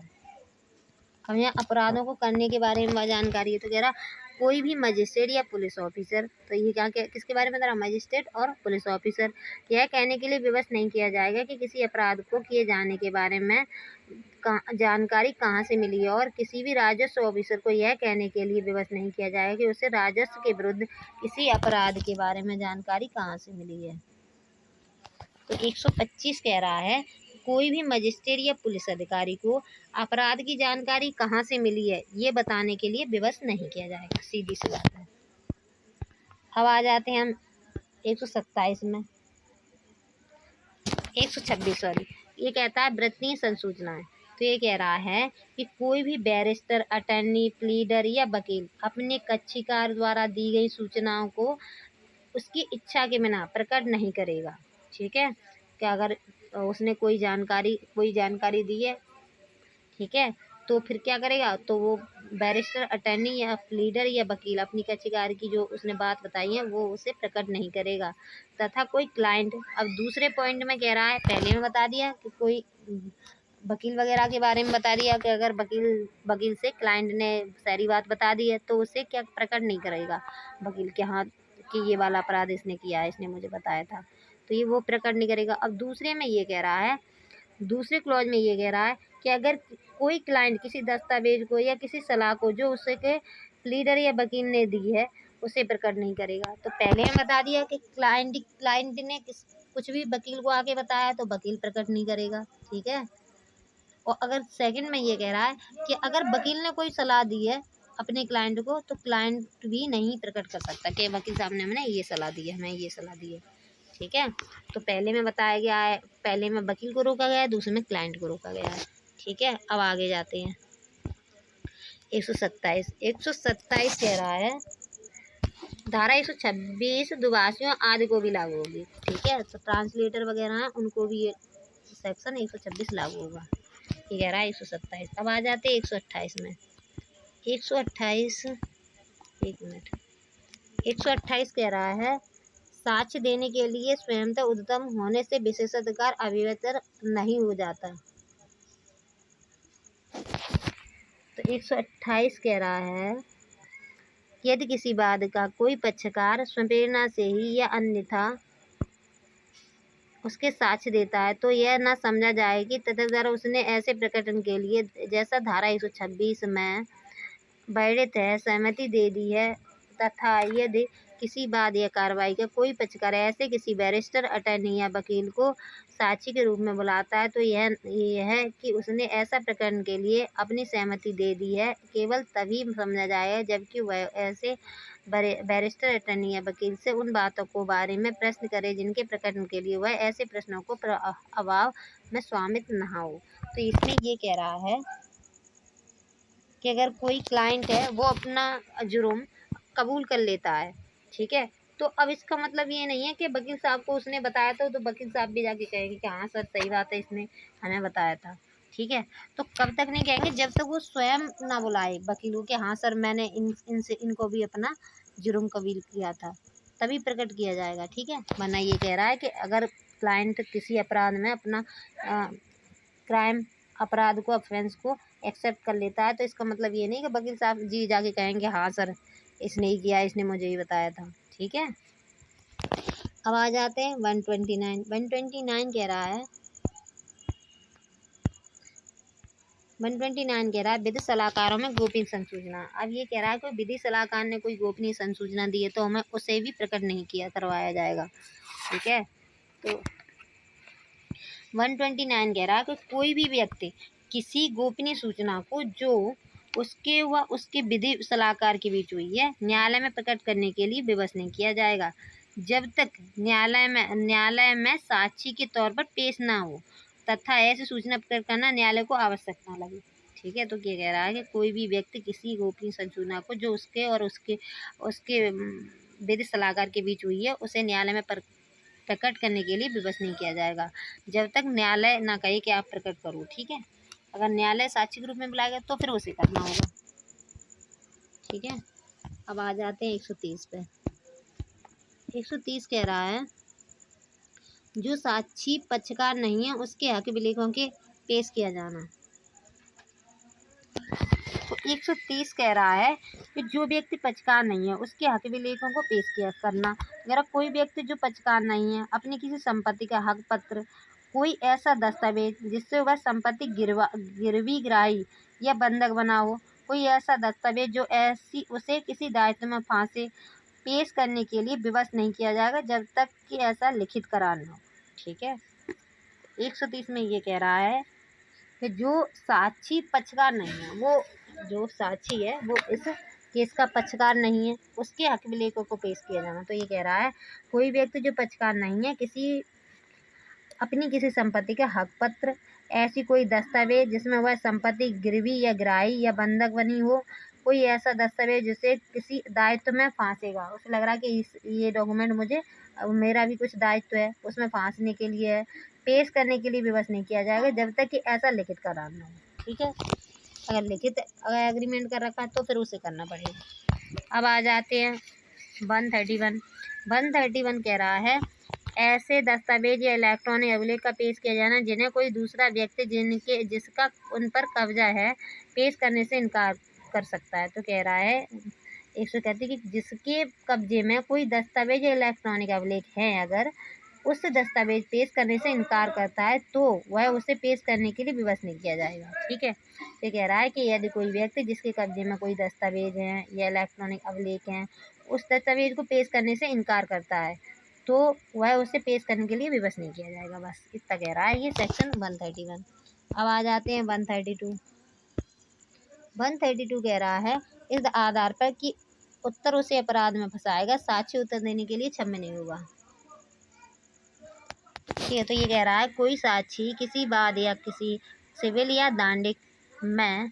हम यहाँ अपराधों को करने के बारे में जानकारी है, तो कह रहा कोई भी मजिस्ट्रेट या पुलिस ऑफिसर, तो ये क्या किसके बारे में बता रहा, मजिस्ट्रेट और पुलिस ऑफिसर, यह कहने के लिए विवश नहीं किया जाएगा कि किसी अपराध को किए जाने के बारे में जानकारी कहाँ से मिली है, और किसी भी राजस्व ऑफिसर को यह कहने के लिए विवश नहीं किया जाएगा कि उसे राजस्व के विरुद्ध किसी अपराध के बारे में जानकारी कहाँ से मिली है। तो 125 कह रहा है कोई भी मजिस्ट्रेट या पुलिस अधिकारी को अपराध की जानकारी कहाँ से मिली है ये बताने के लिए विवश नहीं किया जाएगा, सीधी सी बात है। अब आ जाते हैं हम 127 में, 126 सॉरी, ये कहता है वृत्तीय संसूचनाएं। तो ये कह रहा है कि कोई भी बैरिस्टर, अटर्नी, प्लीडर या वकील अपने कक्षीकार द्वारा दी गई सूचनाओं को उसकी इच्छा के बिना प्रकट नहीं करेगा। ठीक है, कि अगर उसने कोई जानकारी दी है, ठीक है, तो फिर क्या करेगा, तो वो बैरिस्टर, अटर्नी या प्लीडर या वकील अपनी कक्षीकार की जो उसने बात बताई है वो उसे प्रकट नहीं करेगा। तथा कोई क्लाइंट, अब दूसरे पॉइंट में कह रहा है, पहले में बता दिया कि कोई वकील वगैरह के बारे में बता दिया कि अगर वकील से क्लाइंट ने सारी बात बता दी है तो उसे क्या प्रकट नहीं करेगा वकील के, हाँ कि ये वाला अपराध इसने किया है, इसने मुझे बताया था, तो ये वो प्रकट नहीं करेगा। अब दूसरे में ये कह रहा है, दूसरे क्लॉज में ये कह रहा है कि अगर कोई क्लाइंट किसी दस्तावेज को या किसी सलाह को जो उसके प्लीडर या वकील ने दी है उसे प्रकट नहीं करेगा। तो पहले हम बता दिया कि क्लाइंट ने कुछ भी वकील को आके बताया तो वकील प्रकट नहीं करेगा। ठीक है, और अगर सेकंड में ये कह रहा है कि अगर वकील ने कोई सलाह दी है अपने क्लाइंट को तो क्लाइंट भी नहीं प्रकट कर सकता कि वकील साहब ने हमें ये सलाह दी है, हमें ये सलाह दी है। ठीक है, तो पहले में बताया गया है, पहले में वकील को रोका गया है, दूसरे में क्लाइंट को रोका गया है। ठीक है, अब आगे जाते हैं 127 कह रहा है धारा 126 दुभाषियों आदि को भी लागू होगी। ठीक है, तो ट्रांसलेटर वगैरह हैं उनको भी ये सेक्शन 126 लागू होगा, ये कह रहा है 127। अब आ जाते हैं 128 में, 128 एक मिनट, 128 कह रहा है साक्ष्य देने के लिए स्वयंतः उद्यम होने से विशेषाधिकार अभिव्यक्त नहीं हो जाता। तो 128 कह रहा है यदि किसी वाद का कोई पक्षकार स्वप्रेरणा से ही या अन्यथा उसके साक्ष्य देता है तो यह न समझा जाए कि तदनंतर उसने ऐसे प्रकटन के लिए जैसा धारा 126 में वर्णित है सहमति दे दी है, तथा यदि किसी वाद या कार्रवाई का कोई पक्षकार ऐसे किसी बैरिस्टर, अटर्नी या वकील को साक्षी के रूप में बुलाता है तो यह है कि उसने ऐसा प्रकरण के लिए अपनी सहमति दे दी है, केवल तभी समझा जाएगा जबकि वह ऐसे बैरिस्टर, अटर्नी या वकील से उन बातों को बारे में प्रश्न करे जिनके प्रकटन के लिए वह ऐसे प्रश्नों को अभाव में स्वामित्व न हो। तो इसमें ये कह रहा है कि अगर कोई क्लाइंट है वो अपना जुर्म कबूल कर लेता है, ठीक है, तो अब इसका मतलब ये नहीं है कि वकील साहब को उसने बताया था तो वकील साहब भी जाके कहेंगे कि हाँ सर सही बात है, इसने हमें बताया था। ठीक है, तो कब तक नहीं कहेंगे, जब तक वो स्वयं ना बुलाए वकीलों के, हाँ सर मैंने इनको भी अपना जुर्म कबूल किया था, तभी प्रकट किया जाएगा। ठीक है, वरना ये कह रहा है कि अगर क्लाइंट किसी अपराध में अपना क्राइम अपराध को, ऑफेंस को एक्सेप्ट कर लेता है तो इसका मतलब ये नहीं कि वकील साहब जी जाके कहेंगे हाँ सर इसने ही किया, इसने मुझे ही बताया था। ठीक है, अब आ जाते हैं 129 कह रहा है 129 कह रहा है विधि सलाहकारों में गोपनीय संसूचना। अब ये कह रहा है कि विधि सलाहकार ने कोई गोपनीय संसूचना दी है तो हमें उसे भी प्रकट नहीं किया करवाया जाएगा। ठीक है, तो 129 कह रहा है कि कोई भी व्यक्ति किसी गोपनीय सूचना को जो उसके व उसके विधि सलाहकार के बीच हुई है न्यायालय में प्रकट करने के लिए विवश नहीं किया जाएगा जब तक न्यायालय में साक्षी के तौर पर पेश ना हो तथा ऐसी सूचना प्रकट करना न्यायालय को आवश्यक न लगे। ठीक है। तो क्या कह रहा है कि कोई भी व्यक्ति किसी गोपनीय सूचना को जो उसके और उसके उसके विधिक सलाहकार के बीच हुई है उसे न्यायालय में प्रकट करने के लिए विवश नहीं किया जाएगा जब तक न्यायालय ना कहे कि आप प्रकट करो। ठीक है। अगर न्यायालय साक्षी के रूप में बुलाएगा तो फिर उसे करना होगा। ठीक है। अब आ जाते हैं 130 पे। 130 कह रहा है जो साक्षी पक्षकार नहीं है उसके हक विलेखों के पेश किया जाना। तो 130 कह रहा है कि जो व्यक्ति पक्षकार नहीं है उसके हक विलेखों को पेश किया करना। अगर कोई व्यक्ति जो पक्षकार नहीं है अपनी किसी संपत्ति का हक पत्र, कोई ऐसा दस्तावेज जिससे वह संपत्ति गिरवी गिराई या बंधक बना हो, कोई ऐसा दस्तावेज जो ऐसी उसे किसी दायित्व में फांसे, पेश करने के लिए विवश नहीं किया जाएगा जब तक कि ऐसा लिखित करार न हो। ठीक है। 130 में ये कह रहा है कि जो साक्षी पक्षकार नहीं है, वो जो साक्षी है वो इस केस का पक्षकार नहीं है, उसके हक विलेखों को पेश किया जाना। तो ये कह रहा है कोई व्यक्ति जो पक्षकार नहीं है अपनी किसी संपत्ति का हक पत्र, ऐसी कोई दस्तावेज जिसमें वह संपत्ति गिरवी या गिराई या बंधक बनी हो, कोई ऐसा दस्तावेज जिसे किसी दायित्व में फांसेगा, उसे लग रहा है कि ये डॉक्यूमेंट मुझे मेरा भी कुछ दायित्व है उसमें फांसने के लिए है, पेश करने के लिए विवश नहीं किया जाएगा जब तक कि ऐसा लिखित करार न हो। ठीक है। अगर एग्रीमेंट कर रखा है तो फिर उसे करना पड़ेगा। अब आ जाते हैं 131। 131 कह रहा है ऐसे दस्तावेज या इलेक्ट्रॉनिक अभिलेख का पेश किया जाना जिन्हें कोई दूसरा व्यक्ति जिसका उन पर कब्जा है पेश करने से इनकार कर सकता है। तो कह रहा है 131 कि जिसके कब्जे में कोई दस्तावेज या इलेक्ट्रॉनिक अभिलेख है, अगर उस दस्तावेज पेश करने से इनकार करता है तो वह उसे पेश करने के लिए विवश नहीं किया जाएगा। ठीक है। तो कह रहा है कि यदि कोई व्यक्ति जिसके कब्जे में कोई दस्तावेज है या इलेक्ट्रॉनिक अभिलेख हैं उस दस्तावेज को पेश करने से इनकार करता है तो वह उसे पेश करने के लिए विवश नहीं किया जाएगा। बस इतना कह रहा है ये सेक्शन 131। अब आ जाते हैं 132। 132 कह रहा है इस आधार पर कि उत्तर उसे अपराध में फंसाएगा, साक्षी उत्तर देने के लिए क्षम्य नहीं होगा। ठीक है। तो ये कह रहा है कोई साक्षी किसी वाद या किसी सिविल या दांडिक में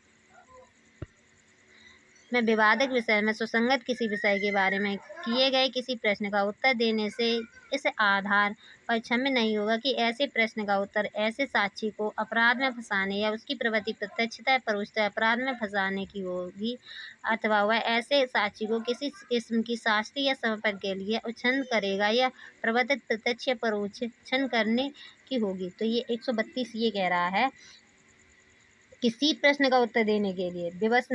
विवादित विषय में सुसंगत किसी विषय के बारे में किए गए किसी प्रश्न का उत्तर देने से इस आधार पर क्षम्य नहीं होगा कि ऐसे प्रश्न का उत्तर ऐसे साक्षी को अपराध में फंसाने या उसकी प्रवृत्ति प्रत्यक्षतः या परोक्षतः अपराध में फंसाने की होगी, अथवा वह ऐसे साक्षी को किसी किस्म की शास्ति या समर्पण के लिए उच्छृंखल करेगा या प्रवृत्ति प्रत्यक्ष या परोक्ष उच्छृंखल करने की होगी। तो ये 132 ये कह रहा है किसी प्रश्न का उत्तर देने के लिए विवश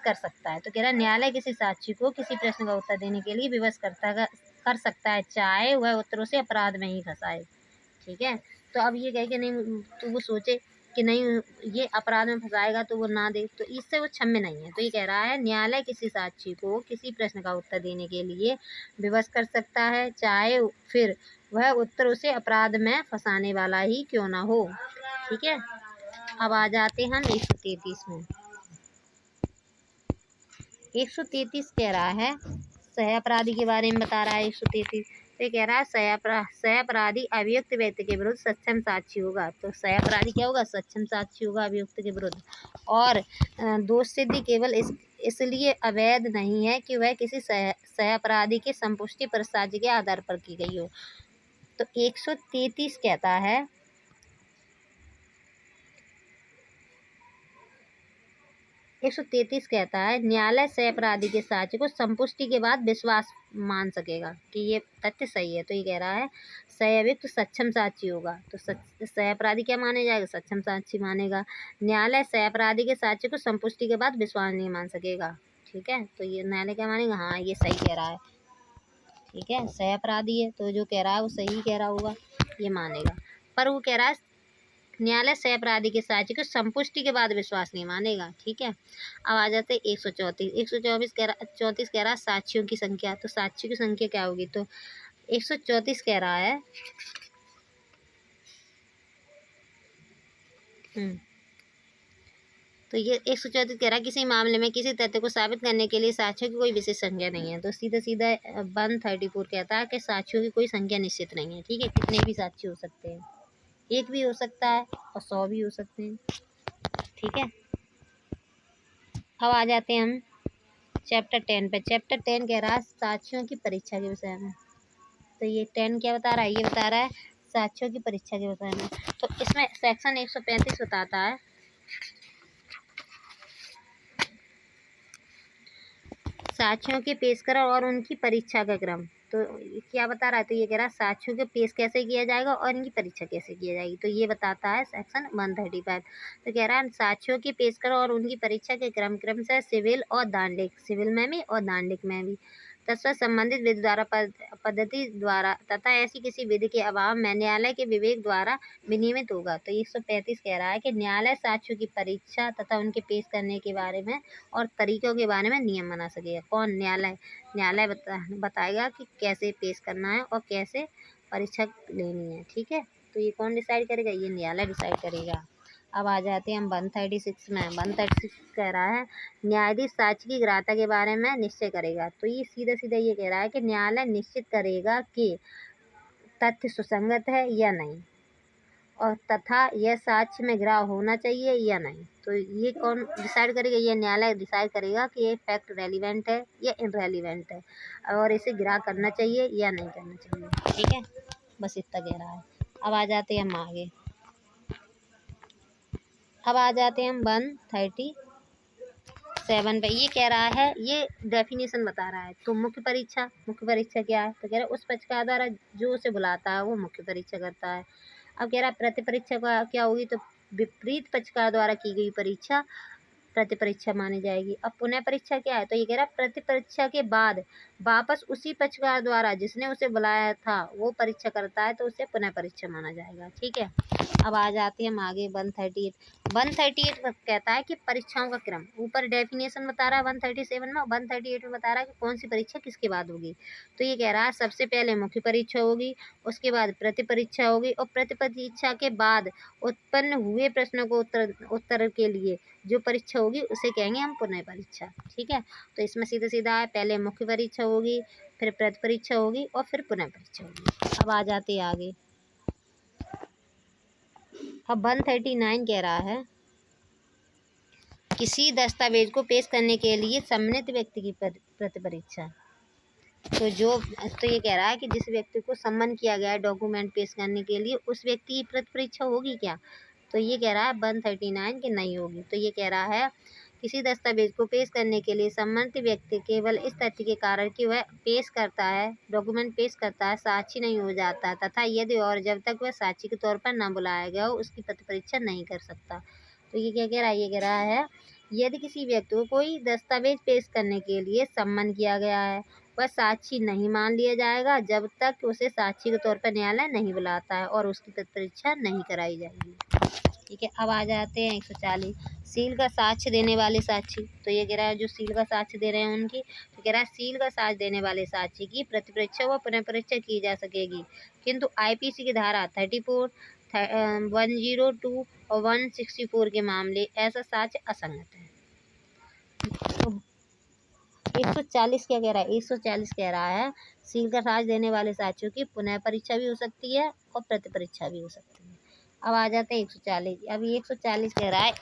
कर सकता है। तो कह रहा है न्यायालय किसी साक्षी को किसी प्रश्न का उत्तर देने के लिए विवश कर सकता है चाहे वह उत्तरों से अपराध में ही फंसाए। ठीक है। तो अब ये कहे कि नहीं, तो वो सोचे कि नहीं ये अपराध में फंसाएगा तो वो ना दे, तो इससे वो क्षम्य नहीं है। तो ये कह रहा है न्यायालय किसी साक्षी को किसी प्रश्न का उत्तर देने के लिए विवश कर सकता है चाहे फिर वह उत्तर उसे अपराध में फंसाने वाला ही क्यों ना हो। ठीक है। अब आ जाते हैं हम 133 में। 133 कह रहा है सह अपराधी के बारे में बता रहा है। 133 तो कह रहा है सह अपराधी अभियुक्त व्यक्ति के विरुद्ध सक्षम साक्षी होगा। तो सह अपराधी क्या होगा? सक्षम साक्षी होगा अभियुक्त के विरुद्ध। और दोष सिद्धि केवल इसलिए अवैध नहीं है कि वह किसी सह अपराधी के संपुष्टि पर साक्ष्य के आधार पर की गई हो। तो 133 कहता है 133 कहता है न्यायालय सह अपराधी के साक्ष्य को संपुष्टि के बाद विश्वास मान सकेगा कि ये तथ्य सही है। तो ये कह रहा है सह अभियुक्त सक्षम साक्षी होगा। तो सह अपराधी क्या माने जाएगा? सक्षम साक्षी मानेगा। न्यायालय सह अपराधी के साक्ष्य को संपुष्टि के बाद विश्वास नहीं मान सकेगा। ठीक है। तो ये न्यायालय क्या मानेगा? हाँ ये सही कह रहा है। ठीक है। सह अपराधी है तो जो कह रहा है वो सही कह रहा होगा, ये मानेगा। पर वो कह रहा है न्यायालय सह अपराधी के साक्ष्य को संपुष्टि के बाद विश्वास नहीं मानेगा। ठीक है। अब आ जाते 134। 134 कह रहा है साक्षियों की संख्या। तो साक्षियों की संख्या क्या होगी? तो 134 कह रहा है तो ये 134 कह रहा है किसी मामले में किसी तथ्य को साबित करने के लिए साक्ष्यों की कोई विशेष संख्या नहीं है। तो सीधा 134 कहता है कि साक्ष्यों की कोई संख्या निश्चित नहीं है। ठीक है। कितने भी साक्षी हो सकते हैं, एक भी हो सकता है और 100 भी हो सकते हैं। ठीक है। अब आ जाते हैं हम चैप्टर 10 पे। चैप्टर 10 कह रहा है साक्षियों की परीक्षा के विषय में। तो ये 10 क्या बता रहा है? ये बता रहा है साक्षियों की परीक्षा के विषय में। तो इसमें सेक्शन 135 बताता है साक्ष्यों के पेशकश और उनकी परीक्षा का क्रम। तो क्या बता रहा है? तो ये कह रहा है साक्ष्यों के पेश कैसे किया जाएगा और इनकी परीक्षा कैसे की जाएगी। तो ये बताता है सेक्शन 135। तो कह रहा है साक्ष्यों के पेशकश और उनकी परीक्षा के क्रम से सिविल और दांडिक, सिविल में भी और दांडिक में भी, तत्व संबंधित विधि द्वारा पद्धति द्वारा तथा ऐसी किसी विधि के अभाव में न्यायालय के विवेक द्वारा विनियमित होगा। तो 135 कह रहा है कि न्यायालय साक्ष्यों की परीक्षा तथा उनके पेश करने के बारे में और तरीकों के बारे में नियम बना सकेगा। कौन? न्यायालय। न्यायालय बताएगा कि कैसे पेश करना है और कैसे परीक्षा लेनी है। ठीक है, तो ये कौन डिसाइड करेगा? ये न्यायालय डिसाइड करेगा। अब आ जाते हैं हम 136 में। 136 कह रहा है न्यायाधीश साक्ष्य की ग्राह्यता के बारे में निश्चय करेगा। तो ये सीधा सीधा ये कह रहा है कि न्यायालय निश्चित करेगा कि तथ्य सुसंगत है या नहीं, और तथा यह साक्ष्य में ग्राह्य होना चाहिए या नहीं। तो ये कौन डिसाइड करेगा? ये न्यायालय डिसाइड करेगा कि ये फैक्ट रेलिवेंट है या इनरेलिवेंट है, और इसे ग्राह्य करना चाहिए या नहीं करना चाहिए। ठीक है, बस इतना कह रहा है। अब आ जाते हैं हम आगे। अब आ जाते हैं हम 137 पे। ये कह रहा है, ये डेफिनेशन बता रहा है। तो मुख्य परीक्षा क्या है? तो कह रहा है उस पक्षकार द्वारा जो उसे बुलाता है वो मुख्य परीक्षा करता है। अब कह रहा है प्रति परीक्षा का क्या होगी? तो विपरीत पक्षकार द्वारा की गई परीक्षा प्रति परीक्षा मानी जाएगी। अब पुनः परीक्षा क्या है? तो ये कह रहा है प्रति परीक्षा के बाद वापस उसी पक्षकार द्वारा जिसने उसे बुलाया था वो परीक्षा करता है तो उसे पुनः परीक्षा माना जाएगा। ठीक है, अब आ जाते हैं हम आगे 138। 138 कहता है कि परीक्षाओं का क्रम। ऊपर डेफिनेशन बता रहा है 137 में, 138 में बता रहा है कि कौन सी परीक्षा किसके बाद होगी। तो ये कह रहा है सबसे पहले मुख्य परीक्षा होगी, उसके बाद प्रति परीक्षा होगी, और प्रति परीक्षा के बाद उत्पन्न हुए प्रश्नों को उत्तर के लिए जो परीक्षा होगी उसे कहेंगे हम पुनः परीक्षा। ठीक है, तो इसमें सीधा सीधा है, पहले मुख्य परीक्षा होगी, फिर प्रति परीक्षा होगी और फिर पुनः परीक्षा होगी। अब आ जाते हैं आगे। अब 139 कह रहा है किसी दस्तावेज को पेश करने के लिए सम्मानित व्यक्ति की प्रति परीक्षा। तो ये कह रहा है कि जिस व्यक्ति को सम्मन किया गया है डॉक्यूमेंट पेश करने के लिए उस व्यक्ति की प्रति परीक्षा होगी क्या? तो ये कह रहा है 139 कि नहीं होगी। तो ये कह रहा है किसी दस्तावेज को पेश करने के लिए सम्मानित व्यक्ति केवल इस तथ्य के कारण कि वह पेश करता है, डॉक्यूमेंट पेश करता है, साक्षी नहीं हो जाता, तथा यदि और जब तक वह साक्षी के तौर पर न बुलाया गया हो उसकी प्रति परीक्षा नहीं कर सकता। तो ये क्या कह रहा है? ये कह रहा है यदि किसी व्यक्ति को कोई दस्तावेज पेश करने के लिए सम्मन किया गया है वह साक्षी नहीं मान लिया जाएगा जब तक उसे साक्षी के तौर पर न्यायालय नहीं बुलाता है और उसकी प्रति परीक्षा नहीं कराई जाएगी। ठीक है, अब आ जाते हैं 140 सील का साक्ष्य देने वाले साक्षी। तो ये कह रहा है जो सील का साक्ष्य दे रहे हैं उनकी, तो कह रहा है सील का साक्ष्य देने वाले साक्षी की प्रति परीक्षा व पुनः परीक्षा की जा सकेगी, किंतु आईपीसी की धारा 34, 102 और 164 के मामले ऐसा साक्ष्य असंगत है। तो 140 क्या कह रहा है? 140 कह रहा है सील का साक्ष्य देने वाले साक्षियों की पुनः परीक्षा भी हो सकती है और प्रति परीक्षा भी हो सकती है। अब आ जाते हैं 140। अभी 140 कह रहा है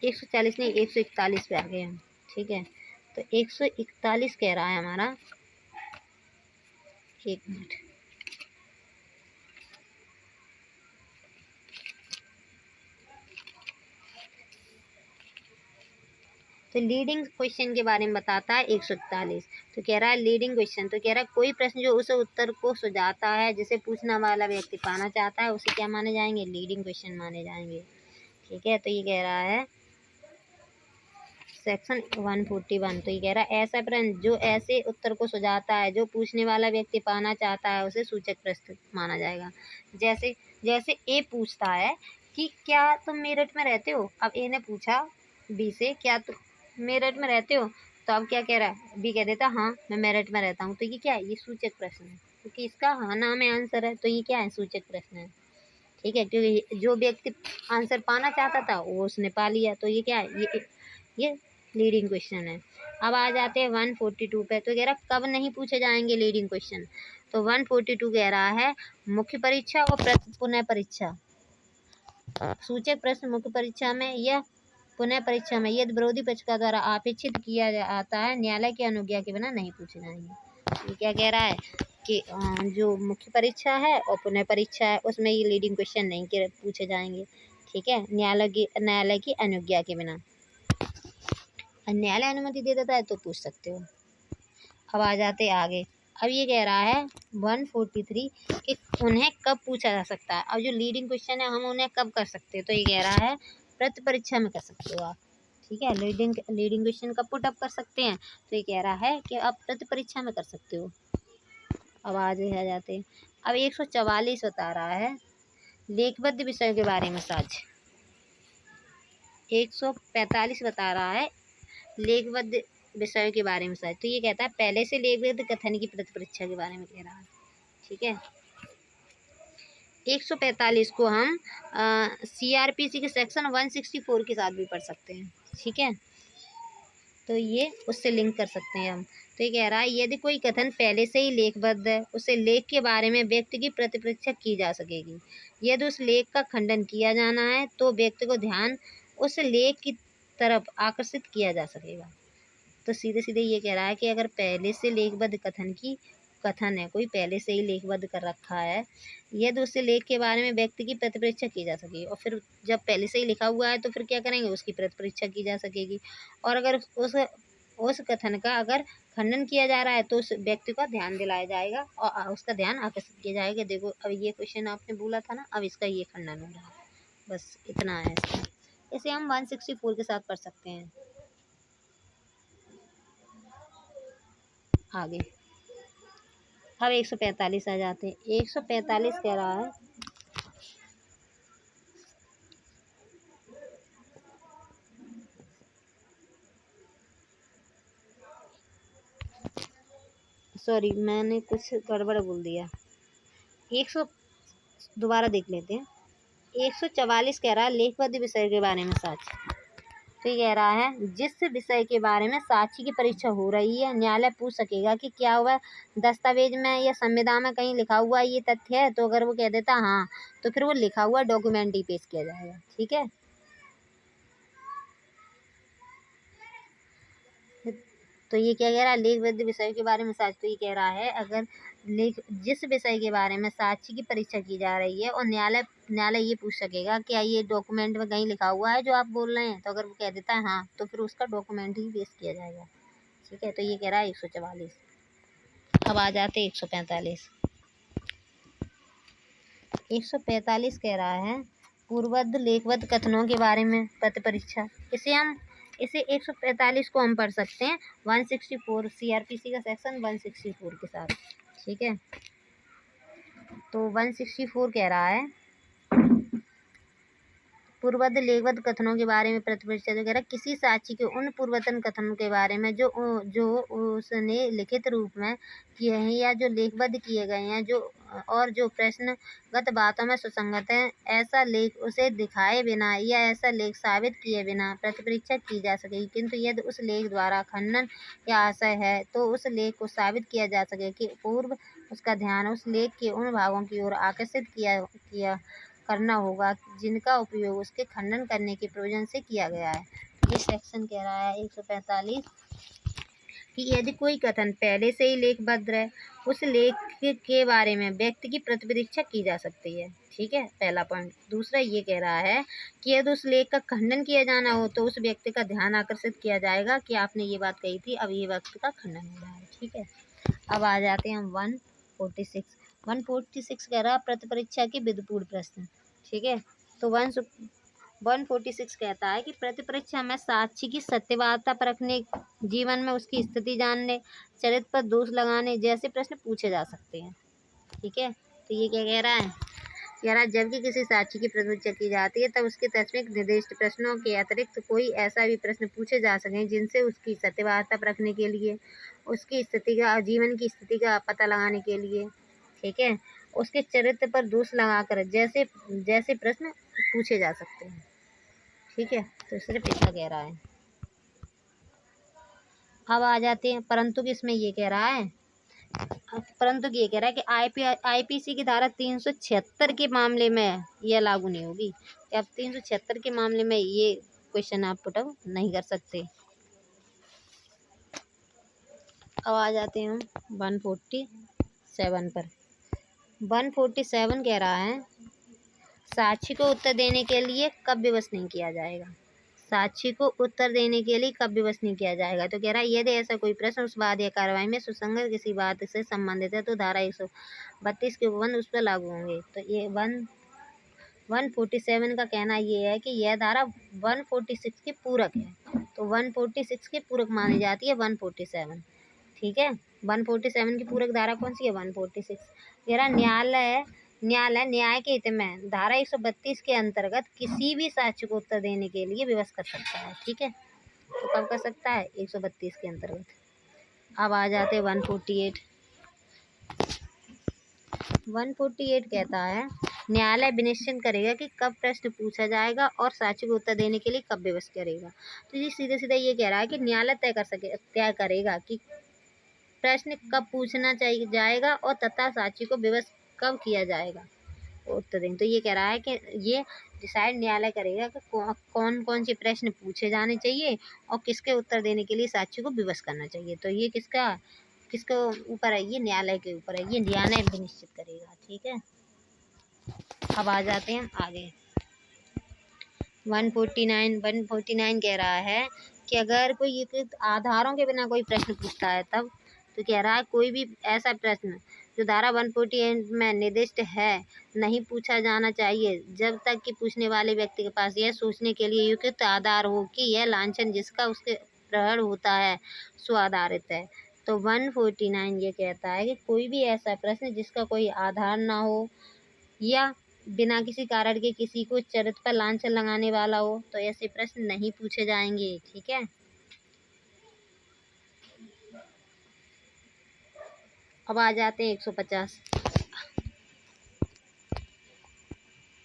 140 नहीं 141 पे आ गए हम। ठीक है, तो 141 कह रहा है हमारा, एक मिनट, तो लीडिंग क्वेश्चन के बारे में बताता है 141। तो कह रहा है लीडिंग क्वेश्चन, तो कह रहा है कोई प्रश्न जो उस उत्तर को सुझाता है जिसे पूछने वाला व्यक्ति पाना चाहता है उसे क्या माने जाएंगे? लीडिंग क्वेश्चन माने जाएंगे। ठीक है, तो ये कह रहा है सेक्शन 141। तो ये कह रहा है ऐसा प्रश्न जो ऐसे उत्तर को सुझाता है जो पूछने वाला व्यक्ति पाना चाहता है उसे सूचक प्रश्न माना जाएगा। जैसे जैसे ए पूछता है कि क्या तुम मेरठ में रहते हो। अब ए ने पूछा बी से क्या तुम मेरठ में रहते हो, तो अब क्या कह रहा है? बी कह देता हाँ मैं मेरठ में रहता हूँ। तो ये क्या है? ये सूचक प्रश्न है, क्योंकि इसका हाँ ना में आंसर है। तो ये क्या है? सूचक प्रश्न है। ठीक है, क्योंकि जो व्यक्ति आंसर पाना चाहता था वो उसने पा लिया। तो ये क्या है? ये लीडिंग क्वेश्चन है। अब आ जाते हैं 142 पे। तो कह रहा कब नहीं पूछे जाएंगे लीडिंग क्वेश्चन। तो 142 कह रहा है मुख्य परीक्षा और पुनः परीक्षा। सूचक प्रश्न मुख्य परीक्षा में या पुनः परीक्षा में यदि विरोधी पक्ष का द्वारा अपेक्षित किया जाता है न्यायालय की अनुज्ञा के बिना नहीं पूछे जाएंगे। ये क्या कह रहा है कि जो मुख्य परीक्षा है और पुनः परीक्षा है उसमें ये लीडिंग क्वेश्चन नहीं पूछे जाएंगे। ठीक है, न्यायालय की अनुज्ञा के बिना। न्यायालय अनुमति दे देता है तो पूछ सकते हो। अब आ जाते आगे। अब ये कह रहा है 143 कि उन्हें कब पूछा जा सकता है। अब जो लीडिंग क्वेश्चन है हम उन्हें कब कर सकते हैं, तो ये कह रहा है प्रति परीक्षा में कर सकते हो आप। ठीक है, लीडिंग क्वेश्चन कब पुट अप कर सकते हैं, तो ये कह रहा है कि आप प्रति परीक्षा में कर सकते हो। अब आगे आ जाते हैं। अब 144 बता रहा है लेखबद्ध विषयों के बारे में साक्ष्य। 145 बता रहा है लेखबद्ध विषयों के बारे में साक्ष्य। तो ये कहता है पहले से लेखबद्ध कथन की प्रति परीक्षा के बारे में कह रहा है। ठीक है, 145 को हम CRPC के सेक्शन 164 के साथ भी पढ़ सकते हैं। ठीक है, तो ये उससे लिंक कर सकते हैं हम। तो ये कह रहा है यदि कोई कथन पहले से ही लेखबद्ध है उसे लेख के बारे में व्यक्ति की प्रतिपरीक्षा की जा सकेगी। यदि उस लेख का खंडन किया जाना है तो व्यक्ति को ध्यान उस लेख की तरफ आकर्षित किया जा सकेगा। तो सीधे सीधे ये कह रहा है कि अगर पहले से लेखबद्ध कथन है, कोई पहले से ही लेखबद्ध कर रखा है, यदि उस लेख के बारे में व्यक्ति की प्रतिपरीक्षा की जा सकेगी। और फिर जब पहले से ही लिखा हुआ है तो फिर क्या करेंगे, उसकी प्रतिपरीक्षा की जा सकेगी। और अगर उस कथन का अगर खंडन किया जा रहा है तो उस व्यक्ति का ध्यान दिलाया जाएगा और उसका ध्यान आकर्षित किया जाएगा। देखो अब ये क्वेश्चन आपने बोला था ना, अब इसका ये खंडन हो रहा है। बस इतना है इसका। इसे हम 164 के साथ पढ़ सकते हैं। आगे अब 145 आ जाते हैं। 145 कह रहा है सॉरी मैंने कुछ गड़बड़ बोल दिया। 100 दोबारा देख लेते हैं। 144 कह रहा है लेखबद्ध विषय के बारे में साक्ष्य। तो ये कह रहा है जिस विषय के बारे में साक्षी की परीक्षा हो रही है न्यायालय पूछ सकेगा कि क्या हुआ दस्तावेज में या संविदा में कहीं लिखा हुआ ये तथ्य है। तो अगर वो कह देता हाँ तो फिर वो लिखा हुआ डॉक्यूमेंट ही पेश किया जाएगा। ठीक है, तो ये क्या कह रहा है लेखबद्ध विषय के बारे में साक्ष्य। तो ये कह रहा है अगर जिस विषय के बारे में साक्षी की परीक्षा की जा रही है और न्यायालय ये पूछ सकेगा क्या ये डॉक्यूमेंट में कहीं लिखा हुआ है जो आप बोल रहे हैं। तो अगर वो कह देता है हाँ तो फिर उसका डॉक्यूमेंट ही पेश किया जाएगा। ठीक है, तो ये कह रहा है 144। अब आ जाते 145। 145 कह रहा है पूर्वबद्ध लेखबद्ध कथनों के बारे में प्रति परीक्षा। इसे 145 को हम पढ़ सकते हैं 164 CRPC का सेक्शन 164 के साथ। ठीक है, तो 164 कह रहा है पूर्वबद्ध लेखबद्ध कथनों के बारे में प्रतिपरीक्षा। जो कह रहा है किसी साक्षी के उन पूर्वतन कथनों के बारे में जो उसने लिखित रूप में किए हैं या जो लेखबद्ध किए गए हैं जो प्रश्नगत बातों में सुसंगत है, ऐसा लेख उसे दिखाए बिना या ऐसा लेख साबित किए बिना प्रतिपरीक्षा की जा सकेगी। किंतु यदि उस लेख द्वारा खंडन या आशय है तो उस लेख को साबित किया जा सके कि पूर्व उसका ध्यान उस लेख के उन भागों की ओर आकर्षित किया करना होगा जिनका उपयोग उसके खंडन करने के प्रयोजन से किया गया है। ये सेक्शन कह रहा है 145 कि यदि कोई कथन पहले से ही लेखबद्ध है उस लेख के बारे में व्यक्ति की प्रतिपरीक्षा की जा सकती है। ठीक है, पहला पॉइंट। दूसरा ये कह रहा है कि यदि उस लेख का खंडन किया जाना हो तो उस व्यक्ति का ध्यान आकर्षित किया जाएगा कि आपने ये बात कही थी, अब ये व्यक्ति का खंडन हो रहा है। ठीक है, अब आ जाते हैं हम 146। 146 कह रहा प्रतिपरीक्षा के विधिपूर्ण प्रश्न। ठीक है, तो 146 कहता है कि प्रतिपरीक्षा में साक्षी की सत्यवादिता परखने, जीवन में उसकी स्थिति जानने, चरित्र पर दोष लगाने जैसे प्रश्न पूछे जा सकते हैं। ठीक है, तो ये क्या कह रहा है, जबकि किसी साक्षी की प्रतिपरीक्षा की जाती है तब उसके तस्वीर निर्दिष्ट प्रश्नों के अतिरिक्त कोई ऐसा भी प्रश्न पूछे जा सकें जिनसे उसकी सत्यवादिता परखने के लिए, उसकी स्थिति का, जीवन की स्थिति का पता लगाने के लिए, ठीक है, उसके चरित्र पर दोष लगाकर जैसे प्रश्न पूछे जा सकते हैं। ठीक है, तो सिर्फ इतना कह रहा है। अब आ जाते हैं परंतु कि इसमें ये कह रहा है कि आईपीसी की धारा 376 के मामले में यह लागू नहीं होगी। अब 376 के मामले में ये क्वेश्चन आप पुट अप नहीं कर सकते। अब आ जाते हैं हम 147 पर। 147 कह रहा है साक्षी को उत्तर देने के लिए कब विवश नहीं किया जाएगा। साक्षी को उत्तर देने के लिए कब विवश नहीं किया जाएगा। तो कह रहा है यदि ऐसा कोई प्रश्न उस बात या कार्रवाई में सुसंगत किसी बात से संबंधित है तो धारा 132 के उपबंध उस पर लागू होंगे। तो ये 147 का कहना ये है कि यह धारा 146 के पूरक है। तो 146 के पूरक मानी जाती है 147। ठीक है, 147 की पूरक धारा कौन सी है 146। कह रहा न्यायालय न्याय के हित में धारा 132 के अंतर्गत किसी भी साक्ष्य को उत्तर देने के लिए विवश कर सकता है। ठीक है, तो कब कर सकता है 132 के अंतर्गत। अब आ जाते 148। 148 कहता है न्यायालय विनिश्चित करेगा कि कब प्रश्न पूछा जाएगा और साक्ष्य को उत्तर देने के लिए कब विवश करेगा। तो ये सीधे सीधे ये कह रहा है कि न्यायालय तय करेगा कि प्रश्न कब पूछना चाहिए जाएगा और तथा साक्षी को विवश कब किया जाएगा उत्तर दें। तो ये कह रहा है कि ये डिसाइड न्यायालय करेगा कि कौन कौन से प्रश्न पूछे जाने चाहिए और किसके उत्तर देने के लिए साक्षी को विवश करना चाहिए। तो ये किसके ऊपर है, ये न्यायालय के ऊपर है, ये न्यायालय निश्चित करेगा। ठीक है, अब आ जाते हैं आगे 149 कह रहा है कि अगर कोई आधारों के बिना कोई प्रश्न पूछता है तब। तो कह रहा है कोई भी ऐसा प्रश्न जो धारा 148 में निर्दिष्ट है नहीं पूछा जाना चाहिए जब तक कि पूछने वाले व्यक्ति के पास यह सोचने के लिए युक्त आधार हो कि यह लांछन जिसका उसके प्रहर होता है सो आधारित है। तो 149 ये कहता है कि कोई भी ऐसा प्रश्न जिसका कोई आधार ना हो या बिना किसी कारण के किसी को चरित्र पर लांछन लगाने वाला हो तो ऐसे प्रश्न नहीं पूछे जाएंगे। ठीक है, अब आ जाते हैं 150।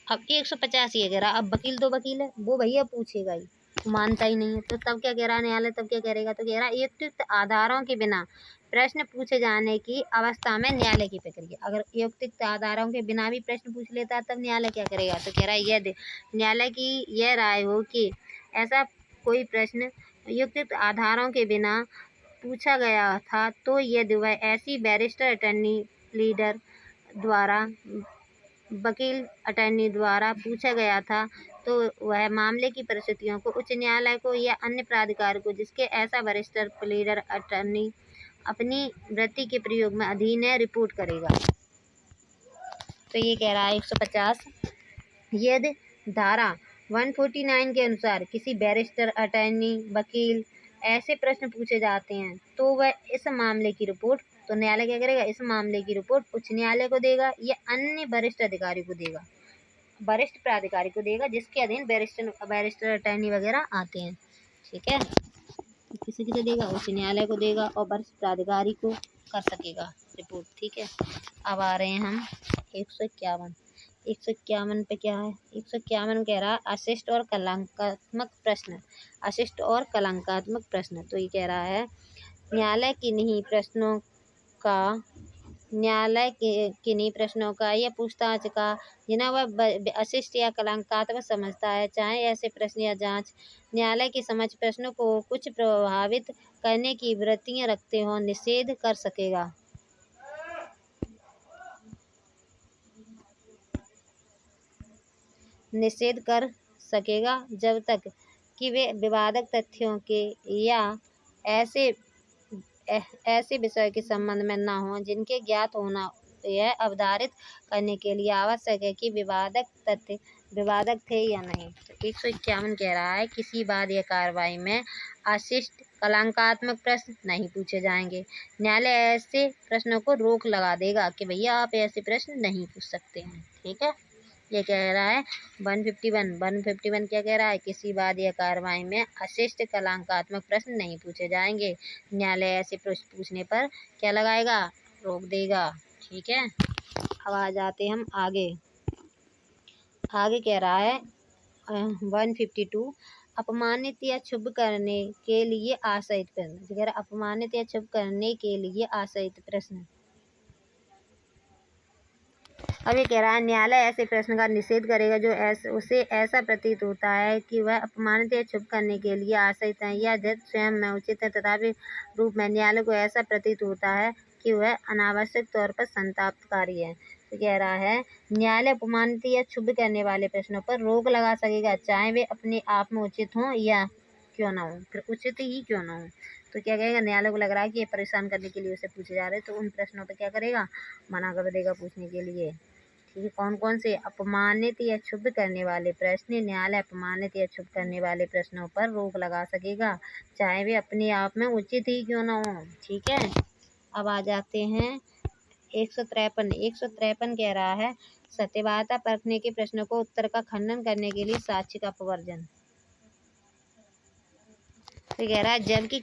अब 150 ये कह रहा अब वकील तो वकील है, वो भैया पूछेगा ही, मानता ही नहीं है। तो तब क्या कह रहा है न्यायालय, तब क्या करेगा। तो कह रहा है युक्त आधारों के बिना प्रश्न पूछे जाने की अवस्था में न्यायालय की प्रक्रिया। अगर युक्त आधारों के बिना भी प्रश्न पूछ लेता है तब न्यायालय क्या करेगा। तो कह रहा है यदि न्यायालय की यह राय हो कि ऐसा कोई प्रश्न युक्त आधारों के बिना पूछा गया था तो यदि वह ऐसी बैरिस्टर अटर्नी लीडर द्वारा वकील अटर्नी द्वारा पूछा गया था तो वह मामले की परिस्थितियों को उच्च न्यायालय को या अन्य प्राधिकार को जिसके ऐसा वरिष्ठ प्लीडर अटर्नी अपनी वृत्ति के प्रयोग में अधीन है रिपोर्ट करेगा। तो ये कह रहा है 150 यदि धारा 149 के अनुसार किसी बैरिस्टर अटर्नी वकील ऐसे प्रश्न पूछे जाते हैं तो वह इस मामले की रिपोर्ट, तो न्यायालय क्या करेगा, इस मामले की रिपोर्ट उच्च न्यायालय को देगा या अन्य वरिष्ठ अधिकारी को देगा, वरिष्ठ प्राधिकारी को देगा जिसके अधीन बैरिस्टर अटर्नी वगैरह आते हैं। ठीक है, किसे किसे देगा, उच्च न्यायालय को देगा और वरिष्ठ प्राधिकारी को कर सकेगा रिपोर्ट। ठीक है, अब आ रहे हैं हम 151। 151 पे क्या है, 151 कह रहा है अशिष्ट और कलंकात्मक प्रश्न। अशिष्ट और कलंकात्मक प्रश्न। तो ये कह रहा है न्यायालय किन्हीं प्रश्नों का या पूछताछ का जिन्हें वह अशिष्ट या कलंकात्मक समझता है, चाहे ऐसे प्रश्न या जांच न्यायालय की समझ प्रश्नों को कुछ प्रभावित करने की वृत्तियां रखते हों, निषेध कर सकेगा। निषेध कर सकेगा जब तक कि वे विवादक तथ्यों के या ऐसे विषय के संबंध में न हो जिनके ज्ञात होना यह अवधारित करने के लिए आवश्यक है कि विवादक तथ्य विवादक थे या नहीं। तो 151 कह रहा है किसी बात या कार्रवाई में अशिष्ट कलंकात्मक प्रश्न नहीं पूछे जाएंगे। न्यायालय ऐसे प्रश्नों को रोक लगा देगा कि भैया आप ऐसे प्रश्न नहीं पूछ सकते हैं। ठीक है, ये कह रहा है 151 क्या कह रहा है, किसी बात या कार्रवाई में अशिष्ट कलंकात्मक प्रश्न नहीं पूछे जाएंगे। न्यायालय ऐसे प्रश्न पूछने पर क्या लगाएगा, रोक देगा। ठीक है, अब आ जाते हम आगे कह रहा है 152 अपमानित या क्षुब्ध करने के लिए आशयित प्रश्न। अपमानित या क्षुब्ध करने के लिए आशयित प्रश्न। अब ये कह रहा है न्यायालय ऐसे प्रश्न का निषेध करेगा जो उसे ऐसा प्रतीत होता है कि वह अपमानित या चुप करने के लिए आश्रित है या जिद स्वयं में उचित है, तथापि रूप में न्यायालय को ऐसा प्रतीत होता है कि वह अनावश्यक तौर पर संतापकारी है। तो कह रहा है न्यायालय अपमानित या क्षुब्ध करने वाले प्रश्नों पर रोक लगा सकेगा, चाहे वे अपने आप में उचित हों या क्यों ना हो, फिर उचित ही क्यों ना हो। तो क्या कहेगा, न्यायालय को लग रहा है कि ये परेशान करने के लिए उसे पूछे जा रहे हैं, तो उन प्रश्नों पर क्या करेगा, मना कर देगा पूछने के लिए। ठीक है, कौन कौन से अपमानित या क्षुब्ध करने वाले प्रश्न, न्यायालय अपमानित या क्षुब्ध करने वाले प्रश्नों पर रोक लगा सकेगा, चाहे वे अपने आप में उचित ही क्यों ना हो। ठीक है, अब आ जाते हैं 153 कह रहा है सत्यवादिता परखने के प्रश्नों को उत्तर का खंडन करने के लिए साक्ष्य का प्रवर्जन। तो कह रहा है जबकि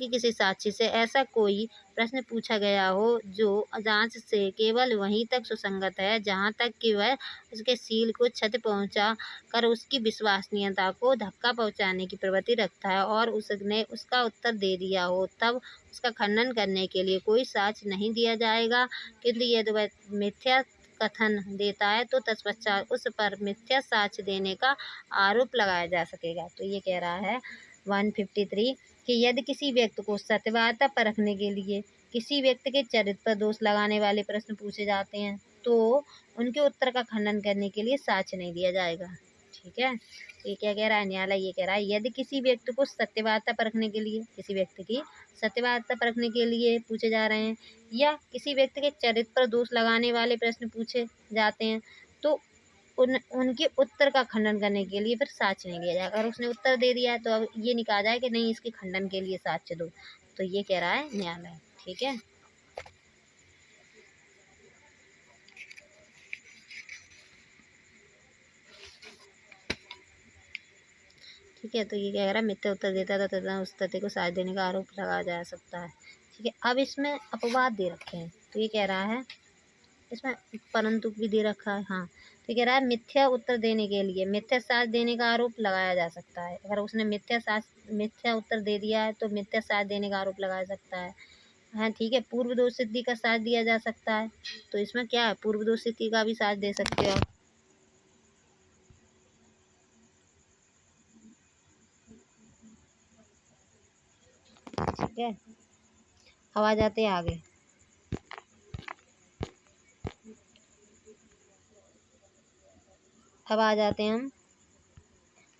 किसी साक्षी से ऐसा कोई प्रश्न पूछा गया हो जो जांच से केवल वहीं तक सुसंगत है जहां तक कि वह उसके सील को क्षति पहुंचा कर उसकी विश्वसनीयता को धक्का पहुंचाने की प्रवृत्ति रखता है और उसने उसका उत्तर दे दिया हो, तब उसका खंडन करने के लिए कोई साक्ष्य नहीं दिया जाएगा। किंतु यदि वह मिथ्या कथन देता है तो तत्पश्चात उस पर मिथ्या साक्ष्य देने का आरोप लगाया जा सकेगा। तो ये कह रहा है 153 कि यदि किसी व्यक्ति को सत्यवादिता परखने के लिए किसी व्यक्ति के चरित्र पर दोष लगाने वाले प्रश्न पूछे जाते हैं तो उनके उत्तर का खंडन करने के लिए साक्ष्य नहीं दिया जाएगा। ठीक है, ये क्या कह रहा है, न्यायालय ये कह रहा है यदि किसी व्यक्ति को सत्यवादिता परखने के लिए किसी व्यक्ति की सत्यवादिता परखने के लिए पूछे जा रहे हैं या किसी व्यक्ति के चरित्र पर दोष लगाने वाले प्रश्न पूछे जाते हैं तो उनके उत्तर का खंडन करने के लिए फिर साक्ष्य नहीं दिया जाएगा। अगर उसने उत्तर दे दिया है तो अब ये नहीं कहा जाए कि नहीं इसके खंडन के लिए साक्ष्य दो। तो ये कह रहा है न्यायालय। ठीक है, ठीक है, तो ये क्या कह रहा है मिथ्या उत्तर देता था तथा उस तथ्य को साक्ष्य देने का आरोप लगाया जा सकता है। ठीक है, अब इसमें अपवाद दे रखे हैं, तो ये कह रहा है इसमें परंतु भी दे रखा है। हाँ, तो कह रहा है मिथ्या उत्तर देने के लिए मिथ्या साक्ष्य देने का आरोप लगाया जा सकता है। अगर उसने मिथ्या उत्तर दे दिया है तो मिथ्या साक्ष्य देने का आरोप लगाया सकता है। हाँ, ठीक है, पूर्व दोष सिद्धि का साक्ष्य दिया जा सकता है। तो इसमें क्या है, पूर्व दोष सिद्धि का भी साक्ष्य दे सकते हो। ठीक है, अब आ जाते हैं आगे। अब आ जाते हैं हम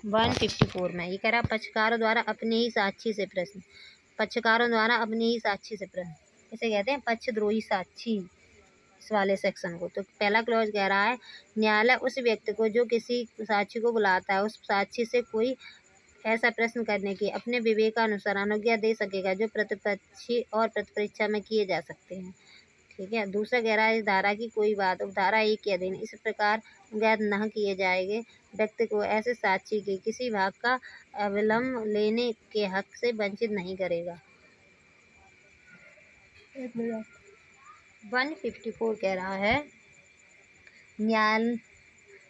154 में। ये कह रहा पक्षकारों द्वारा अपने ही साक्षी से प्रश्न इसे कहते हैं पक्षद्रोही साक्षी, इस वाले सेक्शन को। तो पहला क्लॉज कह रहा है न्यायालय उस व्यक्ति को जो किसी साक्षी को बुलाता है उस साक्षी से कोई ऐसा प्रश्न करने की अपने विवेकानुसार अनुज्ञा दे सकेगा जो प्रतिपक्षी और प्रतिपरीक्षा में किए जा सकते हैं। ठीक है, दूसरा कह रहा है इस धारा की कोई बात उपधारा 1 के अधीन इस प्रकार ज्ञात न किए जाएंगे व्यक्ति को ऐसे साक्षी के किसी भाग का अवलंब लेने के हक से वंचित नहीं करेगा। 154 कह रहा है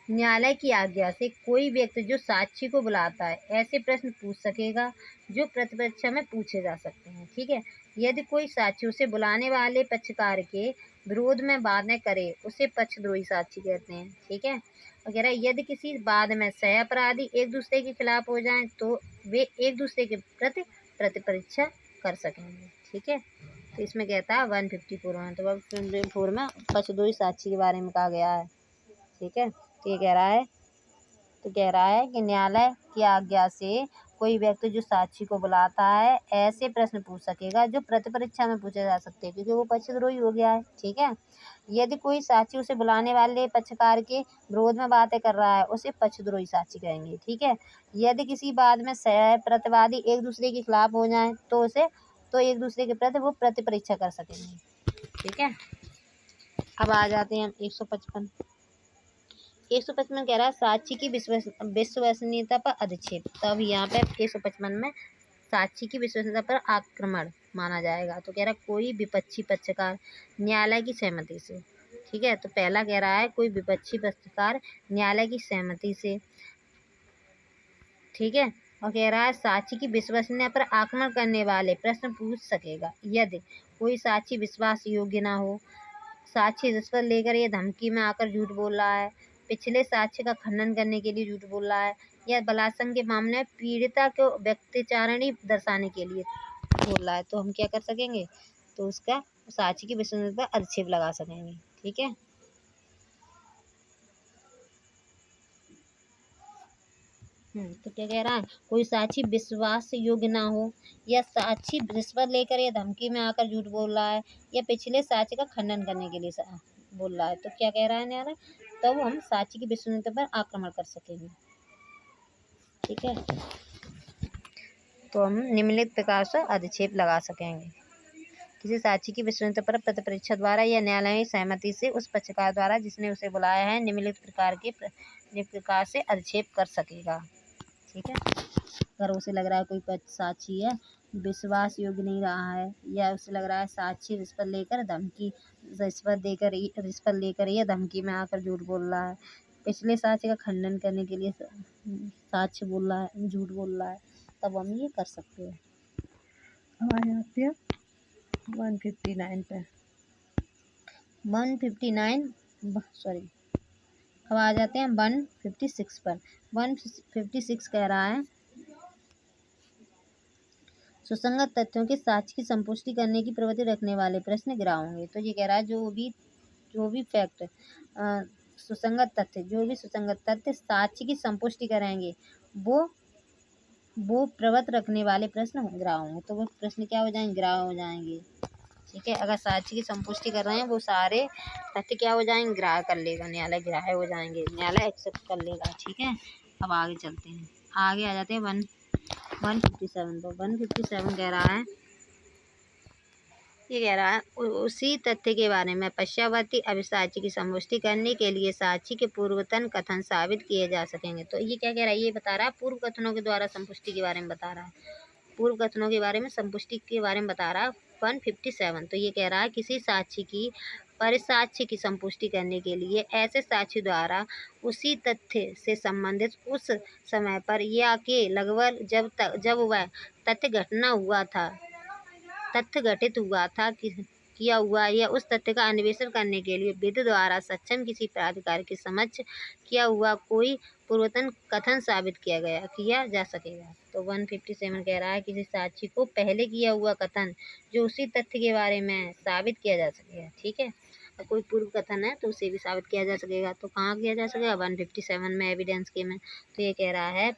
न्यायालय की आज्ञा से कोई व्यक्ति जो साक्षी को बुलाता है ऐसे प्रश्न पूछ सकेगा जो प्रतिपरीक्षा में पूछे जा सकते हैं। ठीक है, यदि कोई साक्षी उसे बुलाने वाले पक्षकार के विरोध में बातें करे उसे पक्षद्रोही साक्षी कहते हैं। ठीक है, वगैरह यदि किसी बाद में सह अपराधी एक दूसरे के खिलाफ हो जाएं तो वे एक दूसरे के प्रति प्रतिपरीक्षा कर सकेंगे। ठीक है, तो इसमें कहता है 154 में, तो 154 में पक्षद्रोही साक्षी के बारे में कहा गया है। ठीक है, तो ये कह रहा है कि न्यायालय की आज्ञा से कोई व्यक्ति जो साक्षी को बुलाता है ऐसे प्रश्न पूछ सकेगा जो प्रतिपरीक्षा में पूछे जा सकते हैं क्योंकि वो पक्षद्रोही हो गया है। ठीक है, यदि कोई साक्षी उसे बुलाने वाले पक्षकार के विरोध में बातें कर रहा है उसे पक्षद्रोही साक्षी कहेंगे। ठीक है, यदि किसी बात में सह प्रतिवादी एक दूसरे के खिलाफ हो जाए तो एक दूसरे के प्रति वो प्रतिपरीक्षा कर सकेंगे। ठीक है, अब आ जाते हैं हम 155 कह रहा है साक्षी की विश्वसनीयता पर अधिक्षेप। तब यहाँ पे 155 में साक्षी की विश्वसनीयता पर आक्रमण माना जाएगा। तो कह रहा है कोई विपक्षी पक्षकार न्यायालय की सहमति से। ठीक है, तो पहला कह रहा है कोई विपक्षी पक्षकार न्यायालय की सहमति से। ठीक है, और कह रहा है साक्षी की विश्वसनीयता पर आक्रमण करने वाले प्रश्न पूछ सकेगा यदि कोई साक्षी विश्वास योग्य ना हो। साक्ष्य रिश्वत लेकर या धमकी में आकर झूठ बोल रहा है, पिछले साक्ष्य का खंडन करने के लिए झूठ बोल रहा है, या बलात्संग के मामले में पीड़िता को व्यक्तिचारणी दर्शाने के लिए बोल रहा है, तो हम क्या कर सकेंगे, तो उसका साक्ष्य की विश्वसनीयता पर आक्षेप लगा सकेंगे। ठीक है। तो क्या कह रहा है, कोई साक्षी विश्वास योग्य ना हो, या साक्षी रिश्वत लेकर या धमकी में आकर झूठ बोल रहा है, या पिछले साक्ष्य का खंडन करने के लिए बोल रहा है, तो क्या कह रहा है न्यायालय, तब हम साक्षी की विश्वसनीयता पर आक्रमण कर सकेंगे। ठीक है। तो हम निम्नलिखित प्रकार से अधिक्षेप लगा सकेंगे। किसी साक्षी की विश्वसनीयता पर प्रतिपरीक्षा द्वारा या न्यायालयीय सहमति से उस पक्षकार द्वारा जिसने उसे बुलाया है निम्नलिखित प्रकार से अधिक्षेप कर सकेगा। ठीक है। अगर उसे लग रहा है कोई साक्षी है विश्वास योग्य नहीं रहा है, या उसे लग रहा है साक्षी रिश्वत लेकर या धमकी में आकर झूठ बोल रहा है, पिछले साक्ष्य का खंडन करने के लिए साक्ष्य बोल रहा है, झूठ बोल रहा है, तब हम ये कर सकते हैं। अब आ जाते हैं 159 पे। 156 पर। 156 कह रहा है सुसंगत तथ्यों के साक्ष्य की संपुष्टि करने की प्रवृत्ति रखने वाले प्रश्न गिराए होंगे। तो ये कह रहा है जो भी फैक्ट सुसंगत तथ्य साक्ष्य की संपुष्टि करेंगे वो प्रवृत्ति रखने वाले प्रश्न गिराए होंगे। तो वो प्रश्न क्या हो जाएंगे, गिराए हो जाएंगे। ठीक है। अगर साक्ष्य की संपुष्टि कर रहे हैं वो सारे तथ्य क्या हो जाएंगे, ग्राह्य कर लेगा न्यायालय, ग्राह्य हो जाएंगे, न्यायालय एक्सेप्ट कर लेगा। ठीक है। अब आगे चलते हैं, आगे आ जाते हैं 157 पर। 157 कह रहा है, ये कह रहा है उसी तथ्य के बारे में पश्चावर्ती अभिसाक्ष्य की संपुष्टि करने के लिए साक्षी के पूर्वतन कथन साबित किए जा सकेंगे। तो ये क्या कह रहा है, ये बता रहा है पूर्व कथनों के द्वारा संपुष्टि के बारे में बता रहा है, पूर्व कथनों के बारे में संपुष्टि के बारे में बता रहा है 157। तो ये कह रहा है किसी साक्षी की परिसाक्ष्य की संपुष्टि करने के लिए ऐसे साक्षी द्वारा उसी तथ्य से संबंधित उस समय पर या के लगभग जब वह तथ्य घटित हुआ था किया हुआ, या उस तथ्य का अन्वेषण करने के लिए विधि द्वारा सक्षम किसी प्राधिकारी के समक्ष किया हुआ कोई पूर्वतन कथन साबित किया जा सकेगा। तो 157 कह रहा है किसी साक्षी को पहले किया हुआ कथन जो उसी तथ्य के बारे में साबित किया जा सकेगा। ठीक है। कोई पूर्व कथन है तो उसे भी साबित किया जा सकेगा। तो कहाँ किया जा सकेगा, 157 में, एविडेंस के में। तो ये कह रहा है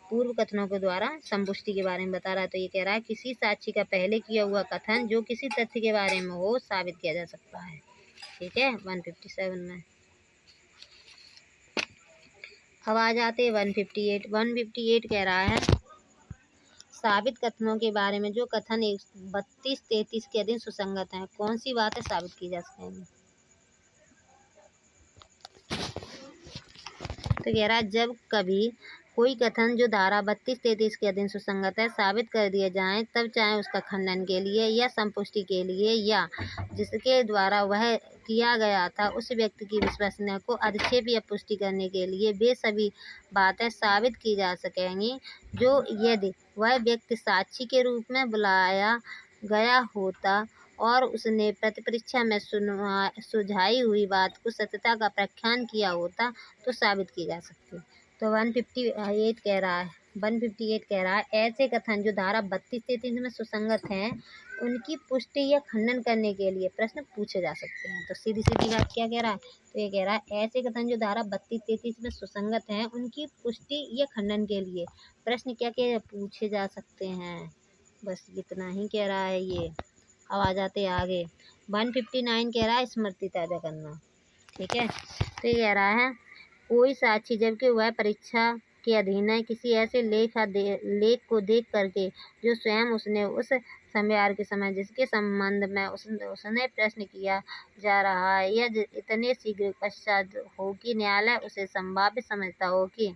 पूर्व कथनों के द्वारा संपुष्टि के बारे में बता रहा है। तो ये कह रहा है किसी साक्षी का पहले किया हुआ कथन जो किसी तथ्य के बारे में हो साबित किया जा सकता है। ठीक है। 157 में। अब आ जाते 158। 158 कह रहा है साबित कथनों के बारे में जो कथन 32-33 के अधीन सुसंगत हैं, कौन सी बातें साबित की जा सकेंगी। तो कह रहा है जब कभी कोई कथन जो धारा 32-33 के अधीन सुसंगत है साबित कर दिया जाए, तब चाहे उसका खंडन के लिए या संपुष्टि के लिए या जिसके द्वारा वह किया गया था उस व्यक्ति की विश्वसनीयता को अधिक्षेप या पुष्टि करने के लिए वे सभी बातें साबित की जा सकेंगी जो यदि वह व्यक्ति साक्षी के रूप में बुलाया गया होता और उसने प्रतिपरीक्षा में सुझाई हुई बात को सत्यता का प्रख्यान किया होता तो साबित की जा सकती। तो 158 कह रहा है ऐसे कथन जो धारा 32-33 में सुसंगत हैं उनकी पुष्टि या खंडन करने के लिए प्रश्न पूछे जा सकते हैं। तो सीधी बात क्या कह रहा है, तो ये कह रहा है ऐसे कथन जो धारा 32-33 में सुसंगत हैं उनकी पुष्टि या खंडन के लिए प्रश्न क्या पूछे जा सकते हैं। बस इतना ही कह रहा है ये। अब आ जाते हैं आगे 159 कह रहा है स्मृति ताज़ा करना। ठीक है। तो ये कह रहा है कोई साक्षी जबकि वह परीक्षा के अधीन है किसी ऐसे लेख को देख करके जो स्वयं उसने उस संज्ञान के समय जिसके संबंध में उसने प्रश्न किया जा रहा है या इतने शीघ्र पश्चात हो कि न्यायालय उसे संभाव्य समझता हो कि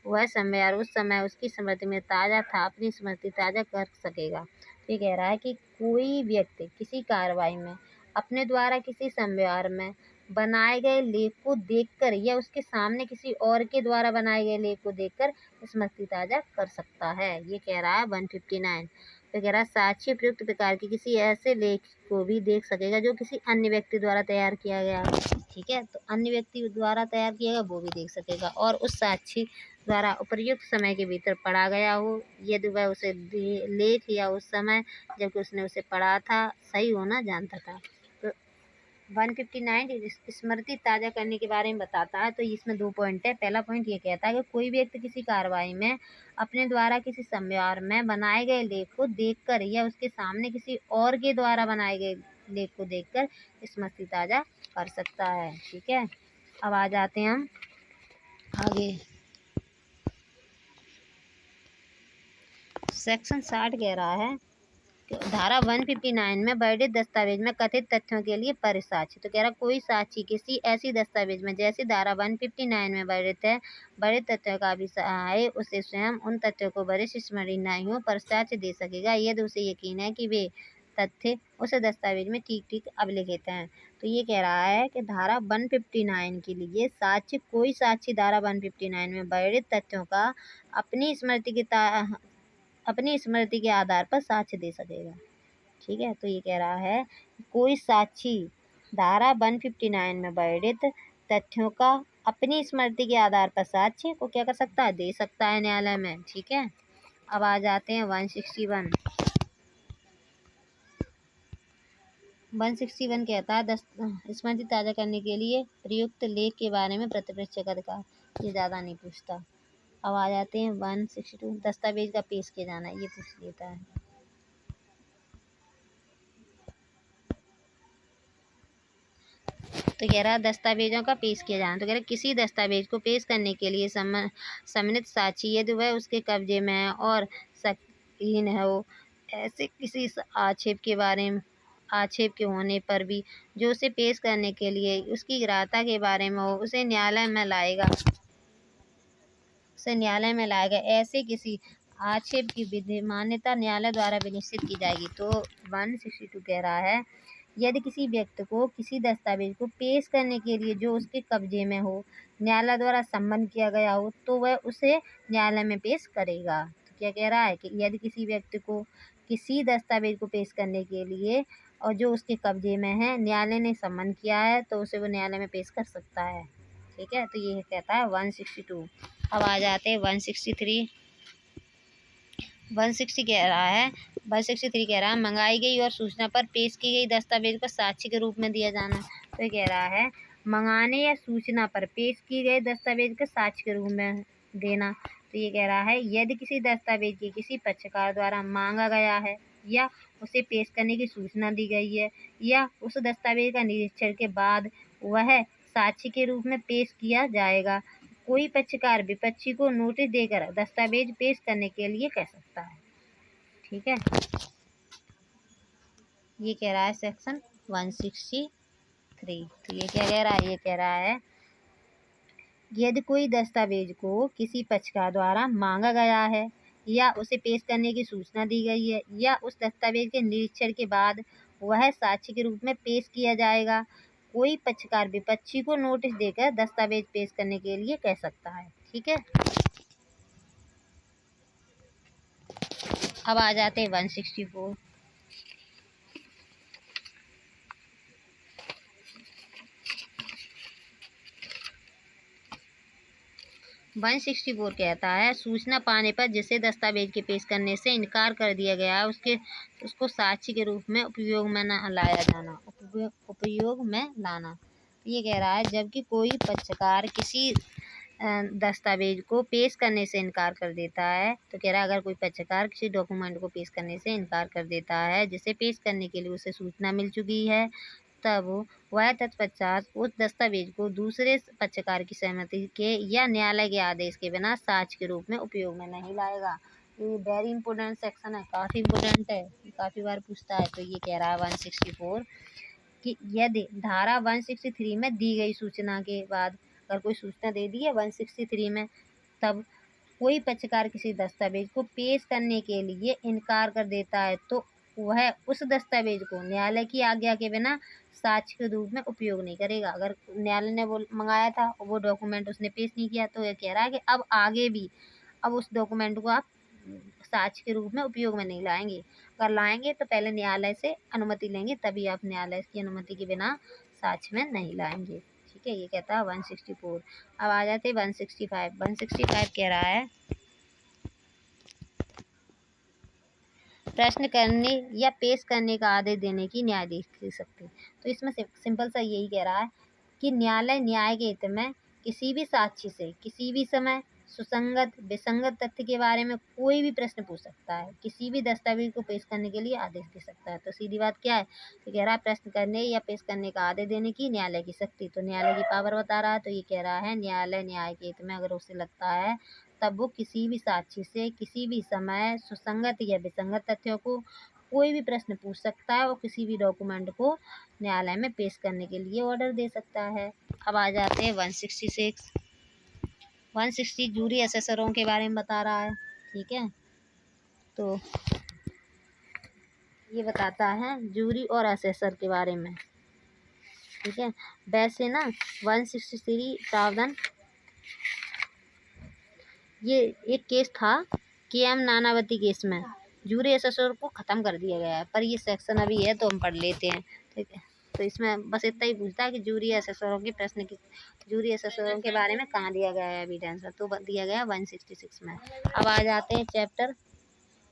वह संज्ञान उस समय उसकी स्मृति में ताज़ा था, अपनी स्मृति ताज़ा कर सकेगा। ये कह रहा है कि कोई व्यक्ति किसी कार्रवाई में अपने द्वारा किसी संज्ञान में बनाए गए लेख को देखकर या उसके सामने किसी और के द्वारा बनाए गए लेख को देखकर स्मृति ताज़ा कर सकता है। ये कह रहा है 159। तो कह रहा है साक्षी प्रयुक्त प्रकार के किसी ऐसे लेख को भी देख सकेगा जो किसी अन्य व्यक्ति द्वारा तैयार किया गया हो। ठीक है, तो अन्य व्यक्ति द्वारा तैयार किया गया वो भी देख सकेगा, और उस साक्षी द्वारा उपर्युक्त समय के भीतर पढ़ा गया हो, यदि वह उसे लेख या उस समय जबकि उसने उसे पढ़ा था सही होना जानता था। तो 159 स्मृति ताज़ा करने के बारे में बताता है। तो इसमें 2 पॉइंट है। पहला पॉइंट ये कहता है कि कोई व्यक्ति किसी कार्रवाई में अपने द्वारा किसी समय में बनाए गए लेख को देखकर या उसके सामने किसी और के द्वारा बनाए गए लेख को देखकर स्मृति ताज़ा कर सकता है। ठीक है, अब आ जाते हैं हम आगे। सेक्शन 60 कह रहा है, धारा 159 में वर्णित दस्तावेज में कथित तथ्यों के लिए परिसाक्ष्य। तो कह रहा कोई साक्षी किसी ऐसी दस्तावेज में जैसे धारा 159 में वर्णित है वर्णित तथ्यों का अभिसाय उसे स्वयं उन तथ्यों को वरिष्ठ स्मरण नहीं हो पर साक्ष्य दे सकेगा यदि उसे यकीन है कि वे तथ्य उस दस्तावेज में ठीक ठीक अभिलिखित हैं। तो ये कह रहा है कि धारा 159 के लिए साक्ष्य कोई साक्षी धारा 159 में वर्णित तथ्यों का अपनी स्मृति के आधार पर साक्ष्य दे सकेगा। ठीक है, तो ये कह रहा है कोई साक्षी धारा 159 में वर्णित तथ्यों का अपनी स्मृति के आधार पर साक्ष्य को क्या कर सकता है, दे सकता है न्यायालय में। ठीक है, अब आ जाते हैं 161। 161 कहता है स्मृति ताज़ा करने के लिए प्रयुक्त लेख के बारे में प्रतिपक्ष का अधिकार। ये ज़्यादा नहीं पूछता। अब आ जाते हैं 162 दस्तावेज का पेश किया जाना, ये पूछ लेता है। तो कह रहा है दस्तावेजों का पेश किया जाना। तो कह रहा है किसी दस्तावेज को पेश करने के लिए सम्मानित साक्षी यदि वह उसके कब्जे में है और शकीन हो ऐसे किसी आक्षेप के होने पर भी जो उसे पेश करने के लिए उसकी ग्राह्यता के बारे में हो उसे न्यायालय में लाएगा। ऐसे किसी आक्षेप की विधि मान्यता न्यायालय द्वारा विनिश्चित की जाएगी। तो 162 कह रहा है यदि किसी व्यक्ति को किसी दस्तावेज को पेश करने के लिए जो उसके कब्जे में हो न्यायालय द्वारा सम्मन किया गया हो तो वह उसे न्यायालय में पेश करेगा। तो क्या कह रहा है कि यदि किसी व्यक्ति को किसी दस्तावेज को पेश करने के लिए और जो उसके कब्जे में है न्यायालय ने सम्मन किया है तो उसे वो न्यायालय में पेश कर सकता है। ठीक है, तो ये कहता है 162। अब आ जाते हैं 163। 163 कह रहा है मंगाई गई और सूचना पर पेश की गई दस्तावेज को साक्षी के रूप में दिया जाना। तो ये कह रहा है मंगाने या सूचना पर पेश की गई दस्तावेज को साक्ष्य के रूप में देना। तो ये कह रहा है यदि किसी दस्तावेज की किसी पक्षकार द्वारा मांगा गया है या उसे पेश करने की सूचना दी गई है या उस दस्तावेज का निरीक्षण के बाद वह साक्षी के रूप में पेश किया जाएगा कोई पक्षकार विपक्षी को नोटिस देकर दस्तावेज पेश करने के लिए कह सकता है। ठीक है, ये कह रहा है सेक्शन 163। तो ये क्या कह रहा है, ये कह रहा है यदि कोई दस्तावेज को किसी पक्षकार द्वारा मांगा गया है या उसे पेश करने की सूचना दी गई है या उस दस्तावेज के निरीक्षण के बाद वह साक्ष्य के रूप में पेश किया जाएगा कोई पक्षकार विपक्षी को नोटिस देकर दस्तावेज पेश करने के लिए कह सकता है। ठीक है, अब आ जाते हैं 164। 164 कहता है सूचना पाने पर जिसे दस्तावेज के पेश करने से इनकार कर दिया गया है उसको साक्षी के रूप में उपयोग में न लाया जाना। उपयोग में लाना ये कह रहा है जबकि कोई पक्षकार किसी दस्तावेज को पेश करने से इनकार कर देता है। तो कह रहा है अगर कोई पक्षकार किसी डॉक्यूमेंट को पेश करने से इनकार कर देता है जिसे पेश करने के लिए उसे सूचना मिल चुकी है तब वह तत्पश्चात उस दस्तावेज को दूसरे पक्षकार की सहमति के या न्यायालय के आदेश के बिना साक्ष्य के रूप में उपयोग में नहीं लाएगा। ये वेरी इंपॉर्टेंट सेक्शन है, काफ़ी इंपॉर्टेंट है, काफ़ी बार पूछता है। तो ये कह रहा है 164 कि यदि धारा 163 में दी गई सूचना के बाद अगर कोई सूचना दे दी है 163 में तब कोई पक्षकार किसी दस्तावेज को पेश करने के लिए इनकार कर देता है तो वह उस दस्तावेज को न्यायालय की आज्ञा के बिना साक्ष्य के रूप में उपयोग नहीं करेगा। अगर न्यायालय ने वो मंगाया था और वो डॉक्यूमेंट उसने पेश नहीं किया तो यह कह रहा है कि अब आगे भी अब उस डॉक्यूमेंट को आप साक्ष्य के रूप में उपयोग में नहीं लाएंगे। अगर लाएंगे तो पहले न्यायालय से अनुमति लेंगे, तभी आप न्यायालय की अनुमति के बिना साक्ष्य में नहीं लाएंगे। ठीक है, ये कहता है 164। अब आ जाते 165। 165 कह रहा है प्रश्न करने या पेश करने का आदेश देने की न्यायाधीश की शक्ति। तो इसमें सिंपल सा यही कह रहा है कि न्यायालय न्याय के हित में किसी भी साक्षी से किसी भी समय सुसंगत विसंगत तथ्य के बारे में कोई भी प्रश्न पूछ सकता है, किसी भी दस्तावेज को पेश करने के लिए आदेश दे सकता है। तो सीधी बात क्या है, तो कह रहा है प्रश्न करने या पेश करने का आदेश देने की न्यायालय की शक्ति। तो न्यायालय की पावर बता रहा है, तो ये कह रहा है न्यायालय न्याय के हित में अगर उसे लगता है तब वो किसी भी साक्षी से किसी भी समय सुसंगत या विसंगत तथ्यों को कोई भी प्रश्न पूछ सकता है और किसी भी डॉक्यूमेंट को न्यायालय में पेश करने के लिए ऑर्डर दे सकता है। अब आ जाते हैं 166। 160 जूरी असेसरों के बारे में बता रहा है। ठीक है, तो ये बताता है जूरी और असेसर के बारे में। ठीक है, वैसे ना 163 प्रावधान, ये एक केस था KM नानावती केस में जूरी असेसर को ख़त्म कर दिया गया है, पर ये सेक्शन अभी है तो हम पढ़ लेते हैं। ठीक है, तो इसमें बस इतना ही पूछता है कि जूरी असेसरों के प्रश्न की जूरी असेसरों के बारे में कहाँ दिया गया है एविडेंस, तो दिया गया 166 में। अब आ जाते हैं चैप्टर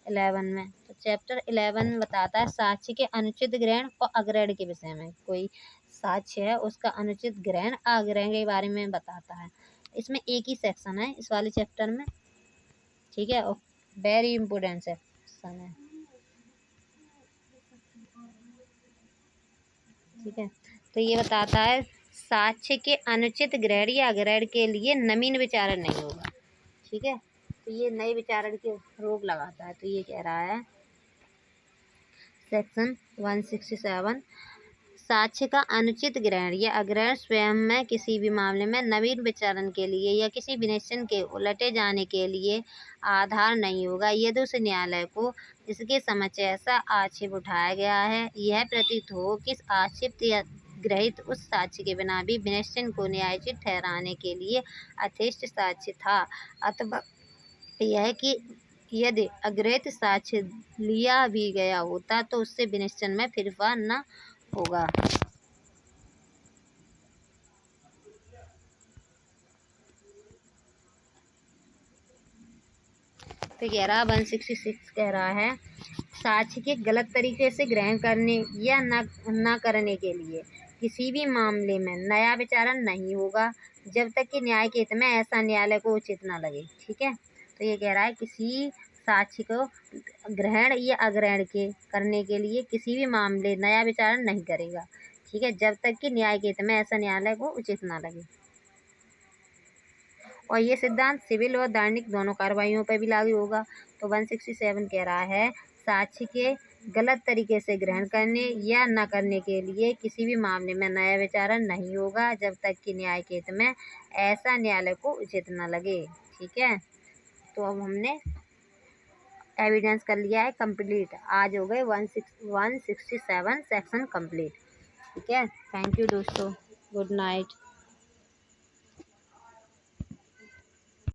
11 में। तो चैप्टर 11 बताता है साक्ष्य के अनुचित ग्रहण और अग्रहण के विषय में। कोई साक्ष्य है उसका अनुचित ग्रहण अग्रहण के बारे में बताता है। इसमें एक ही सेक्शन है इस वाले चैप्टर में। ठीक है, और वेरी इंपॉर्टेंट सेक्शन है। ठीक है, तो ये बताता है साक्ष्य के अनुचित ग्रहण या अग्रहण के लिए नवीन विचारण नहीं होगा। ठीक है, तो ये नए विचारण की रोक लगाता है। तो ये कह रहा है सेक्शन 167 साक्ष्य का अनुचित ग्रहण या अग्रहण स्वयं में किसी भी मामले में नवीन विचारण के लिए या किसी विनिश्चय के उलटे जाने के लिए आधार नहीं होगा यदि उस न्यायालय को इसके समक्ष ऐसा आक्षेप उठाया गया है, यह प्रतीत हो कि आक्षेप या ग्रहित उस साक्ष्य के बिना भी विनिश्चय को न्यायोचित ठहराने के लिए यथेष्ट साक्ष्य था, अथवा यह कि यदि अग्रहित साक्ष्य लिया भी गया होता तो उससे विनिश्चय में फिरफार न होगा। तो कह रहा 166 कह रहा है साक्ष्य के गलत तरीके से ग्रहण करने या न करने के लिए किसी भी मामले में नया विचारण नहीं होगा जब तक कि न्याय के हित में ऐसा न्यायालय को उचित न लगे। ठीक है, तो ये कह रहा है किसी साक्ष्य को ग्रहण या अग्रहण के करने के लिए किसी भी मामले नया विचारण नहीं करेगा। ठीक है, जब तक कि न्याय के हित में ऐसा न्यायालय को उचित न लगे। और ये सिद्धांत सिविल और दैनिक दोनों कार्रवाइयों पर भी लागू होगा। तो 167 कह रहा है साक्ष्य के गलत तरीके से ग्रहण करने या न करने के लिए किसी भी मामले में नया विचारण नहीं होगा जब तक कि न्याय के हित में ऐसा न्यायालय को उचित न लगे। ठीक है, तो अब हमने एविडेंस कर लिया है कंप्लीट। आज हो गए 167 सेक्शन कंप्लीट। ठीक है, थैंक यू दोस्तों, गुड नाइट।